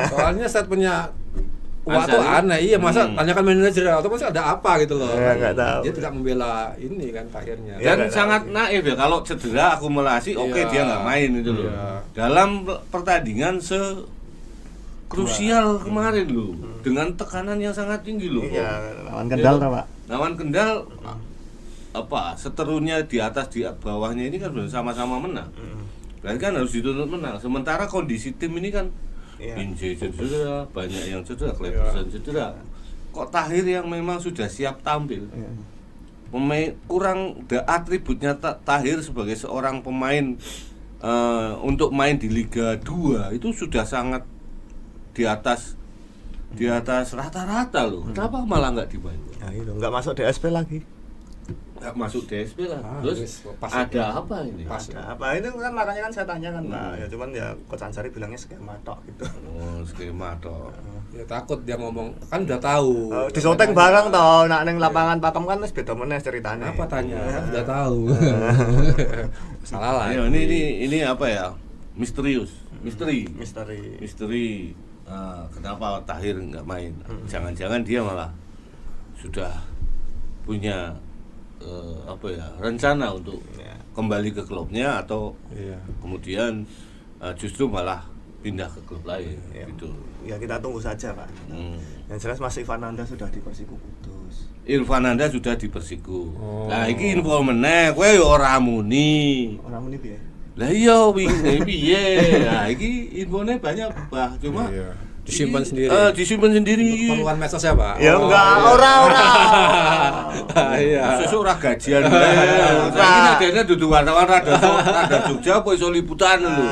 Soalnya statementnya Wah tuh aneh, iya masa tanyakan manajer atau masa ada apa gitu loh. Ya, nggak tahu. Dia tidak membela ini kan akhirnya. Dan sangat naif ya, kalau cedera akumulasi oke, dia nggak main itu loh. Dalam pertandingan krusial kemarin loh, dengan tekanan yang sangat tinggi loh. Iya, lawan Kendal toh, Pak. Lawan Kendal seterunya di atas di bawahnya ini kan sama-sama menang. Berarti kan harus dituntut menang. Sementara kondisi tim ini kan Inje cedera, banyak yang cedera, Kleberson cedera. Kok Tahir yang memang sudah siap tampil? Pemain kurang atributnya Tahir sebagai seorang pemain untuk main di Liga 2 itu sudah sangat di atas rata-rata loh. Kenapa malah nggak dimainkan? Nah, itu nggak masuk DSP lagi. Nggak masuk DSP lah. Terus pas ada apa ini? Ada apa? Itu kan makanya kan saya tanya kan, Pak. Ya cuman ya Coach Ansari bilangnya skema tok gitu. Oh, skema tok. Ya takut dia ngomong, kan udah tahu. Disoteng bareng toh, nak ning lapangan Pakem kan wis beda meneh ceritane. Apa tanya? Kan udah tahu. Salah lah. Ya, ini apa ya? Misterius. Misteri. Kenapa Tahir nggak main? Jangan-jangan dia malah sudah punya rencana untuk kembali ke klubnya atau kemudian justru malah pindah ke klub lain gitu. Ya kita tunggu saja, Pak. Yang jelas Mas Ivananda sudah di Persiku Kudus. Irfananda sudah di Persiku. Nah, iki info meneh, kowe yo ora muni. Ora muni piye? Lah iya wingi piye? Nah, iki infone banyak, Bah. Cuma disimpan sendiri. Disimpan sendiri. Keperluan medsos ya, Pak? Ya enggak, ora. Iya. Sesuk ora gajian wae. Saiki nek dene dudu wartawan rada Jogja apa iso liputan lho.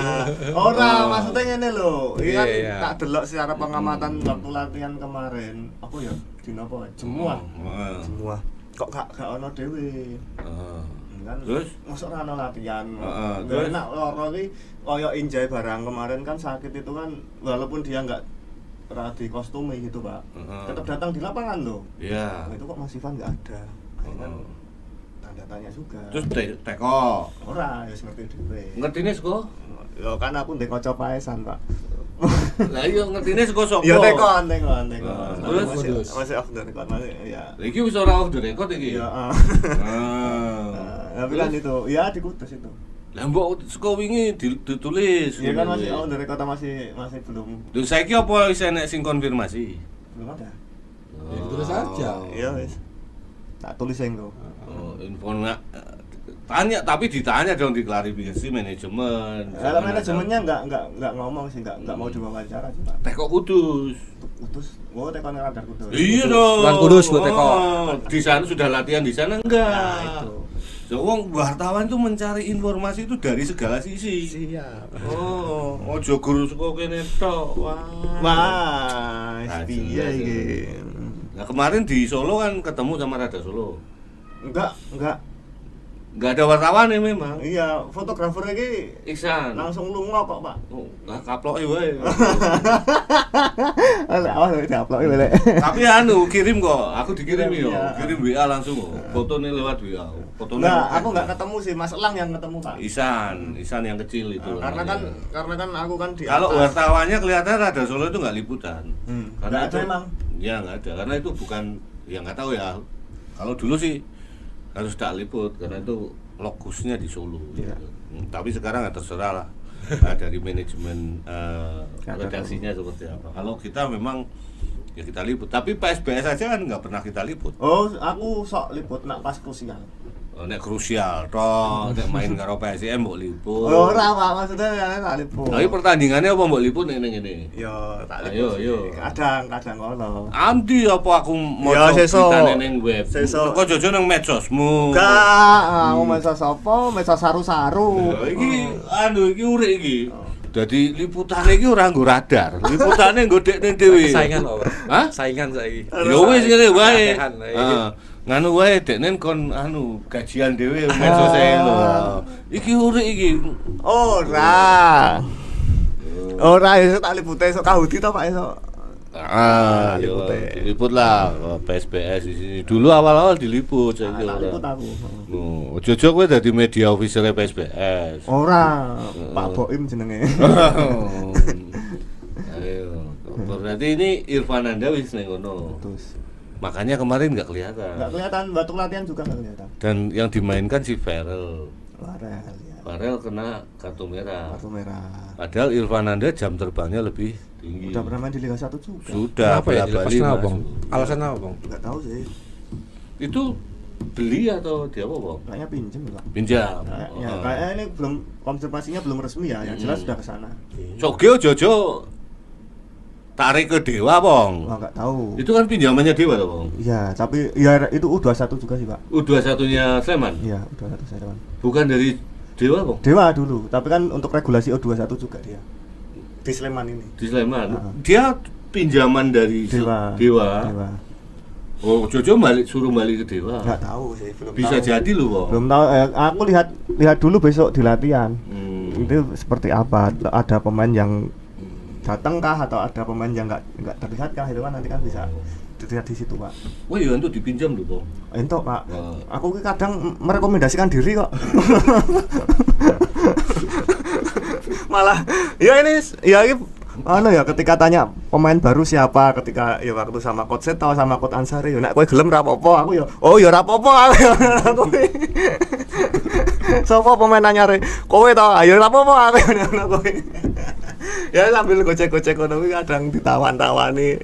Ora, maksudnya ngene lho. Iki kan Iya. tak delok secara pengamatan waktu latihan kemarin. Apa ya? Dina apa? Semua. Kok gak ono dhewe. Kan Terus? masuk ora ono latihan. Terus? Nek loro iki koyo Injai barang kemarin kan sakit itu kan walaupun dia enggak pernah di kostumi gitu, Pak. Tetap datang di lapangan loh. Iya. Nah, itu kok Mas Ivan nggak ada. Kan tanda tanya juga. Terus teko. Ora, ya ngerti dhewe. Ngertine saka? Yo kan aku ndek kaca paesan, Pak. Lah iya ngertine saka sapa? Ya tekon. Terus? Masih off the record masih ya. Iki wis ora off the record iki. Iya, tapi Terus? kan itu, ya di Kudus itu. Lah mbok saka wingi ditulis. Iya kan masih off the record masih belum Lho saiki apa wis enek sing konfirmasi? ada. Ya ditulis aja. Iya wis. Tak tulis yang tuh. Oh, info tanya, tapi ditanya dong, diklarifikasi manajemen. Kalau manajemennya enggak ngomong sih, enggak mau diwawancara sih, Pak. Teko Kudus. Kudus, oh tekon radar Kudus. Iya dong. Bukan Kudus, buat teko. Di sana sudah latihan, di sana enggak. Nah, itu. So, wartawan tuh mencari informasi itu dari segala sisi. Siap. Oh, ojo guru saka kene tok. Wah, Nah, piye jelas, iki? Nah, kemarin di Solo kan ketemu sama Radar Solo. Enggak ada wartawan ya memang. Iya, fotografer iki Iksan. langsung lunga kok, Pak. Oh, lah kaploke wae. Awas diupload iki, Tapi kirim kok. Aku dikirim yo. Iya. Kirim WA langsung kok. Fotone lewat WA. Fotone. Enggak, aku enggak ketemu sih, Mas Elang yang ketemu, Pak. Isan yang kecil itu. Karena namanya. kan aku kan di Kalau atas. wartawannya kelihatan Radar Solo itu nggak liputan. Nggak ada emang. Ya nggak ada, karena itu bukan, ya nggak tahu ya. Kalau dulu sih harus tak liput karena itu lokusnya di Solo. Iya. Gitu. Tapi sekarang ya terserah lah. Dari manajemen redaksinya seperti apa. Kalau kita memang ya kita liput. Tapi PSBS aja kan nggak pernah kita liput. Oh, aku sok liput nak pas krusial. nek krusial toh, nek main karo PSIM mbok liput. Ora Pak, maksudnya kan tak liput. Tapi pertandingannya apa mbok liput ning ngene? Yo tak Ayo, liput. yo. Kadang ngono. Anti apa aku mau Ya, sesuk. ning web. Sesuk. Kok jojo nang medsosmu. Enggak, aku mesa sapa? Mesa saru-saru. Iki urip iki. Dadi liputane iki ora nggo radar. Liputane nggo dekne dhewe. Saingan loh. Hah? Saingan saiki. Ya wis ngene wae. Kakehan, iki. Heeh. Nganu wae dekne kon gajian dhewe medsose lho. Iki urip iki. Ora iso tak lipute esuk kahudi to Pak esuk. Yo diliput lah PSBS di sini. Dulu awal-awal diliput saiki Tak liput ora. aku. Ojo-ojo kowe dadi media official PSBS. Ora, Pak Boim jenenge. Ayo. Berarti ini Irfananda wis ning ngono. Terus Makanya kemarin nggak kelihatan. enggak kelihatan waktu latihan juga enggak kelihatan. Dan yang dimainkan si Farel. Farel ya. Farel kena kartu merah. Kartu merah. Padahal Irfananda jam terbangnya lebih tinggi. Udah pernah main di Liga 1 juga. Sudah. Kenapa ya bola dilepas Bali kenapa, Bang? masuk. Alasan apa, Bang? Enggak tahu sih. Itu beli atau dia apa, Bang? Kayaknya pinjem Pak. Pinjam. Kayaknya, Oh. kayaknya ini belum konfirmasinya belum resmi ya. Yang jelas sudah ke sana. Sogeo Jojo tarik ke Dewa, Bang. Wah, enggak tahu. Itu kan pinjamannya Dewa, toh, Bang. Iya, tapi ya itu U21 juga sih, Pak. U21-nya Sleman. Iya, U21 saya teman. Bukan dari Dewa, Bang. Dewa dulu, tapi kan untuk regulasi U21 juga dia. Di Sleman ini. Di Sleman. Heeh. Dia pinjaman dari Dewa. Dewa. Dewa. Oh, Jojo suruh balik ke Dewa. Enggak tahu sih, belum Bisa tahu. jadi loh, Bang. Belum tahu. Aku lihat dulu besok di latihan. Hmm. Itu seperti apa? Ada pemain yang datang kah atau ada pemain yang nggak terlihat kah? Itu kan nanti kan bisa dilihat di situ, Pak. Wah, ya itu dipinjam loh, Bang. Entok, Pak. Wah. Aku ki kadang merekomendasikan diri kok. Malah ya ini ketika tanya pemain baru siapa, ketika ya waktu sama coach Seto sama coach Ansari, yo nek kowe gelem ra apa-apa, aku yo oh ya ra apa-apa aku. Sopo pemain anyare? Kowe to, ayo ra apa-apa aku ngono kowe. Ya sambil gocek-gocek ngono kuwi kadang ditawan-tawani.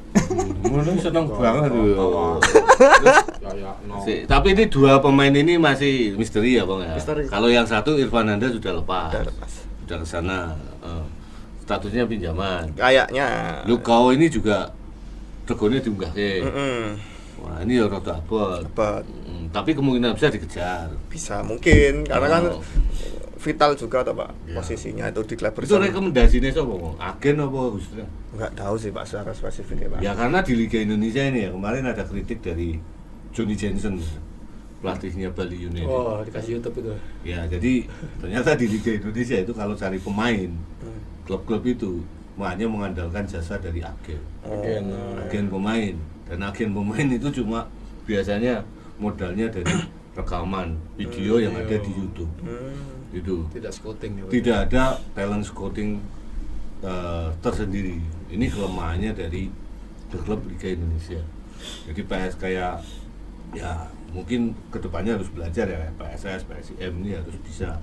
Ngono seneng banget tuh. Kayak no. Tapi ini dua pemain ini masih misteri ya, Bang ya. Misteri. Kalau yang satu Irfananda sudah lepas. Udah lepas. Sudah ke sana. Statusnya pinjaman. Kayaknya. Lu kau ini juga regone diunggahke. Heeh. Wah, ini ya rada abot. Dapat Tapi kemungkinan bisa dikejar. bisa mungkin karena kan Oh. vital juga toh, Pak. Ya. Posisinya itu di klub Itu bersama. rekomendasinya siapa, Bang? Agen apa khususnya? Enggak tahu sih, Pak, secara spesifik ya, Pak. Ya karena di Liga Indonesia ini ya kemarin ada kritik dari Johnny Jensen, pelatihnya Bali United. Oh, dikasih YouTube itu. Ya jadi ternyata di Liga Indonesia itu kalau cari pemain klub-klub itu hanya mengandalkan jasa dari agen, agen pemain, dan agen pemain itu cuma biasanya modalnya dari rekaman video yang ada di YouTube. Itu Tidak scouting ya. tidak ada talent scouting tersendiri. Ini kelemahannya dari klub Liga Indonesia. Jadi PS kayak ya mungkin kedepannya harus belajar ya, PSS, PSIM ini harus bisa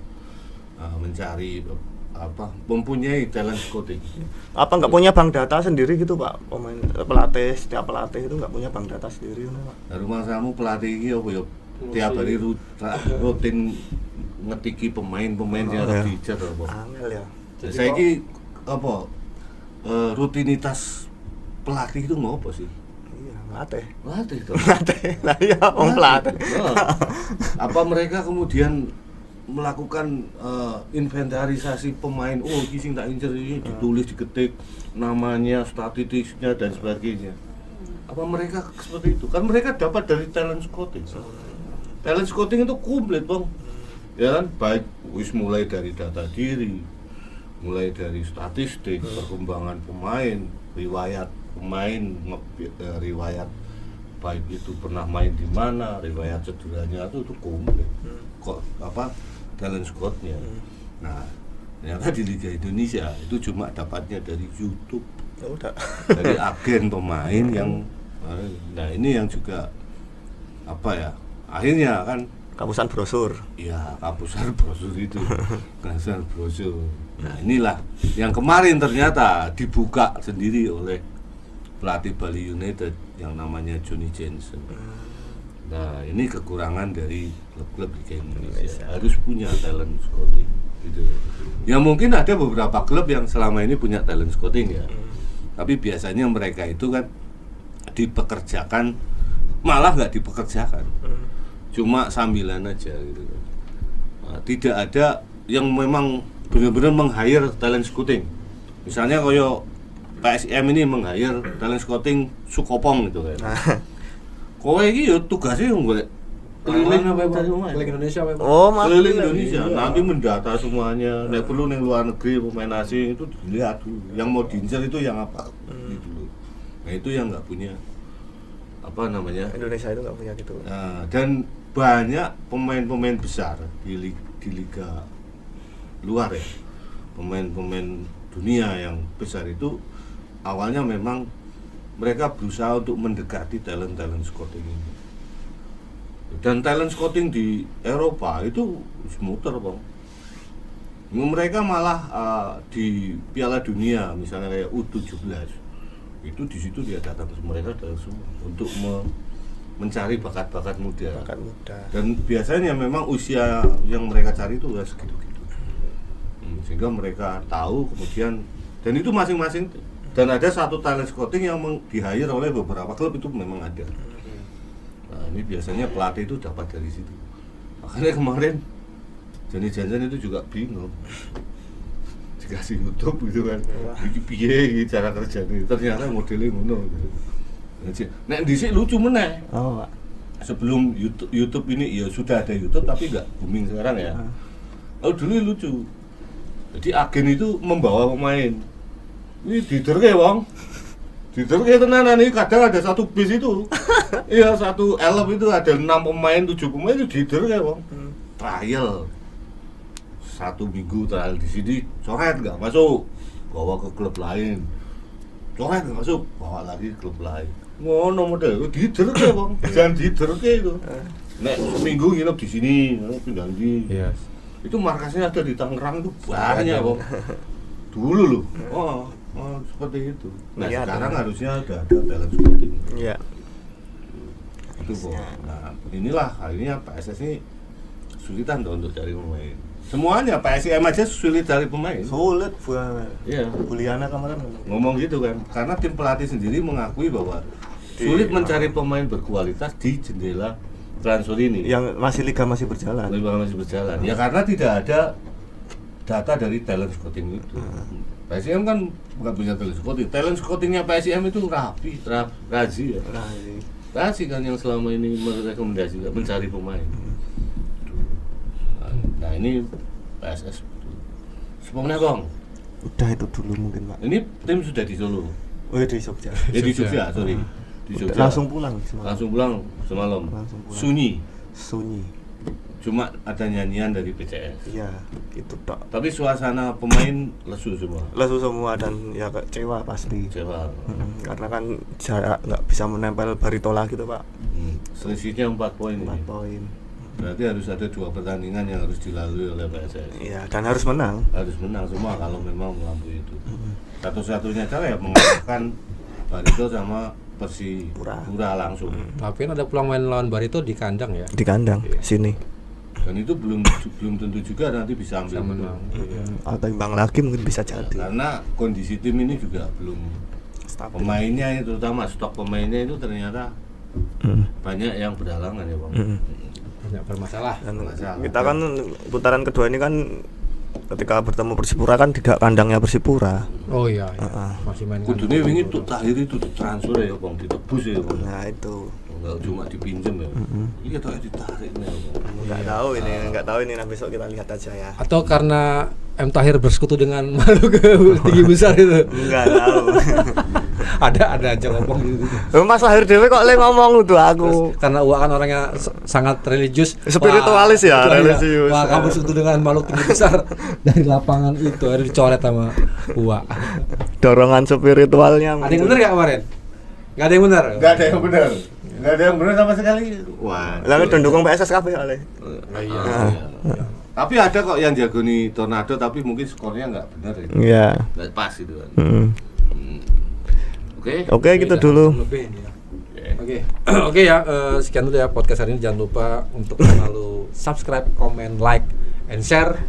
mencari mempunyai talent scouting. Apa enggak punya bank data sendiri gitu, Pak? Pemain pelatih, setiap pelatih itu enggak punya bank data sendiri ngono, Pak. Nah, rumah kamu pelatih ini apa ya tiap hari rutin ngetiki pemain-pemain yang harus dijar apa. Angel ya. Saya ini apa rutinitas pelatih itu mau apa sih? Iya, ngelatih. Pelatih itu. Ngelatih. Lah ya, wong pelatih. Apa mereka kemudian melakukan inventarisasi pemain, oh ini sing tak incer ini ditulis, diketik namanya, statistiknya dan sebagainya. Apa mereka seperti itu? Kan mereka dapat dari talent scouting. Talent scouting itu komplit, Bang. Ya kan, baik wis mulai dari data diri, mulai dari statistik, perkembangan pemain, riwayat pemain, riwayat baik itu pernah main di mana, riwayat cederanya itu komplit. Kok apa talent scout-nya. Nah, ternyata di Liga Indonesia itu cuma dapatnya dari YouTube, Ya udah. dari agen pemain yang nah ini yang juga apa ya? Akhirnya kan Kapusan brosur. ya kapusan brosur itu. Kapusan brosur. Nah, inilah yang kemarin ternyata dibuka sendiri oleh pelatih Bali United yang namanya Johnny Jensen. Nah, ini kekurangan dari klub-klub Liga Indonesia. Harus punya talent scouting gitu. Ya mungkin ada beberapa klub yang selama ini punya talent scouting ya. Tapi biasanya mereka itu kan dipekerjakan, malah nggak dipekerjakan. Cuma sambilan aja gitu. Nah, tidak ada yang memang benar-benar meng-hire talent scouting. Misalnya kayak PSM ini meng-hire talent scouting Sukopong gitu kan. Kowe iki yo tugasnya golek keliling Keliling Indonesia apa? Oh, keliling Indonesia, nanti mendata semuanya. Nek perlu ning luar negeri pemain asing itu dilihat dulu. Yang mau diincar itu yang apa gitu loh. Nah, itu yang nggak punya apa namanya? Indonesia itu nggak punya gitu. Nah, dan banyak pemain-pemain besar di liga luar ya. Pemain-pemain dunia yang besar itu awalnya memang mereka berusaha untuk mendekati talent scouting ini. Dan talent scouting di Eropa itu muter, Bang. Mereka malah di Piala Dunia misalnya kayak U17 itu di situ dia datang ke mereka semua untuk mencari bakat-bakat muda. Bakat muda. Dan biasanya memang usia yang mereka cari itu ya segitu-gitu. Sehingga mereka tahu kemudian, dan itu masing-masing, dan ada satu talent scouting yang di-hire oleh beberapa klub itu memang ada. Nah, ini biasanya pelatih itu dapat dari situ. Makanya kemarin Johnny Jansen itu juga bingung. Dikasih YouTube gitu kan. Iki piye iki cara kerjanya. Ternyata modelnya ngono gitu. Nek dhisik lucu meneh. Oh, Pak. Sebelum YouTube ini ya sudah ada YouTube tapi enggak booming sekarang ya. Oh, dulu lucu. Jadi agen itu membawa pemain. Ini diderke wong. Diderke tenanan, ini kadang ada satu bis itu. Iya, satu elf itu ada 6 pemain, 7 pemain itu diderke wong. Trial. 1 minggu trial di sini, coret enggak masuk. Bawa ke klub lain. Coret enggak masuk, bawa lagi ke klub lain. Ngono model diderke wong. Jangan diderke itu. Nek seminggu nginep di sini, pindah di. Iya. Itu markasnya ada di Tangerang itu banyak kok. Dulu loh. Oh, seperti itu. Nah, iya, sekarang ada. harusnya ada talent scouting. Iya. Itu kok. Nah, inilah akhirnya PSS ini sulitan tuh untuk cari pemain. Semuanya PSM aja sulit cari pemain. Sulit bukan. Iya. Buliana kemarin Ngomong gitu kan. Karena tim pelatih sendiri mengakui bahwa sulit mencari pemain berkualitas di jendela transfer ini. yang liga masih berjalan. Masih berjalan. Ya karena tidak ada data dari talent scouting itu. PSM kan bukan punya talent scouting. Talent scoutingnya PSM itu rapi, Razi ya. Razi kan yang selama ini merekomendasikan mencari pemain. Nah ini PSS. Sebenarnya Bang. Udah itu dulu mungkin, Pak. Ini tim sudah di Solo. Oh, di Jogja. Di Jogja, sorry. Di Udah, Jogja. langsung pulang semalam. Langsung pulang semalam. Langsung pulang. Sunyi. Cuma ada nyanyian dari PCS. Iya, itu tok. Tapi suasana pemain lesu semua. Lesu semua dan ya kecewa pasti. Kecewa. Karena kan jarak nggak bisa menempel Baritola gitu, Pak. Selisihnya 4 poin 4 ini. poin. Berarti harus ada 2 pertandingan yang harus dilalui oleh PSS. Iya, dan harus menang. Harus menang semua kalau memang melampaui itu. Satu-satunya cara ya mengalahkan Barito sama Persipura langsung. Tapi kan ada peluang main lawan Barito di kandang ya. Di kandang sini. Dan itu belum tentu juga nanti bisa ambil menang. Atau imbang lagi mungkin bisa jadi. Karena kondisi tim ini juga belum Stabil. pemainnya, terutama stok pemainnya itu ternyata banyak yang berhalangan ya Bang. Banyak bermasalah. Dan Masalah. kita kan putaran kedua ini kan ketika bertemu Persipura kan tidak kandangnya Persipura. Oh iya, masih main Kudune wingi tuh tahir itu transfer ya Bang, ditebus ya Bang. Nah itu Enggak cuma dipinjem ya. Iya toh ditarik nih. nggak tahu ini, nah besok kita lihat aja ya. Atau karena M Tahir bersekutu dengan makhluk tinggi besar itu. Nggak tahu. ada aja ngomong gitu. Mas Lahir Dewe kok ngomong tuh aku. Karena Uwa kan orangnya sangat religius, Spiritualis ya, religius. Wah, kamu bersekutu dengan makhluk tinggi besar dari lapangan itu harus dicoret sama Uwa. Dorongan spiritualnya. Ada yang bener nggak kemarin? Nggak ada yang bener. Enggak ada yang benar. Enggak ada yang benar sama sekali. Wah. Lalu dukung PSS kabeh oleh. Iya. Tapi ada kok yang jagoni Tornado tapi mungkin skornya enggak benar itu. Iya. Enggak pas itu kan. Mm. Oke. Oke, gitu dulu. Lebih ini ya. Oke. Oke. Oke ya, sekian dulu ya podcast hari ini. Jangan lupa untuk selalu subscribe, comment, like, and share.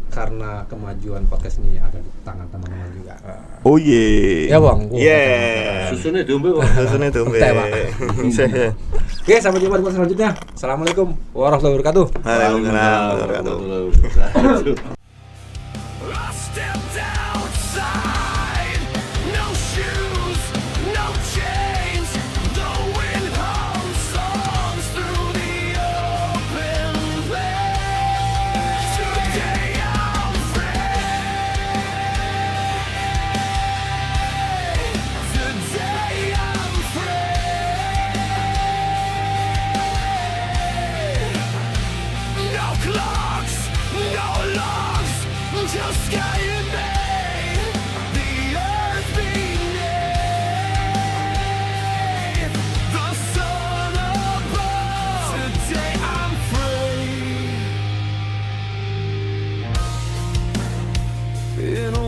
Karena kemajuan podcast ini ada di tangan teman-teman juga. Oh iya. Ya Bang. Susunya diombe kok. Susunnya tuh. Teh, Pak. Oke, sampai jumpa di podcast selanjutnya. Assalamualaikum warahmatullahi wabarakatuh. Waalaikumsalam warahmatullahi Wabarakatuh. I stepped outside, no shoes, no chains. The wind hums songs through the open place. Today I'm free. Today I'm free. No clocks, no logs, just sky and me. The earth beneath, the sun above. Today I'm free. In a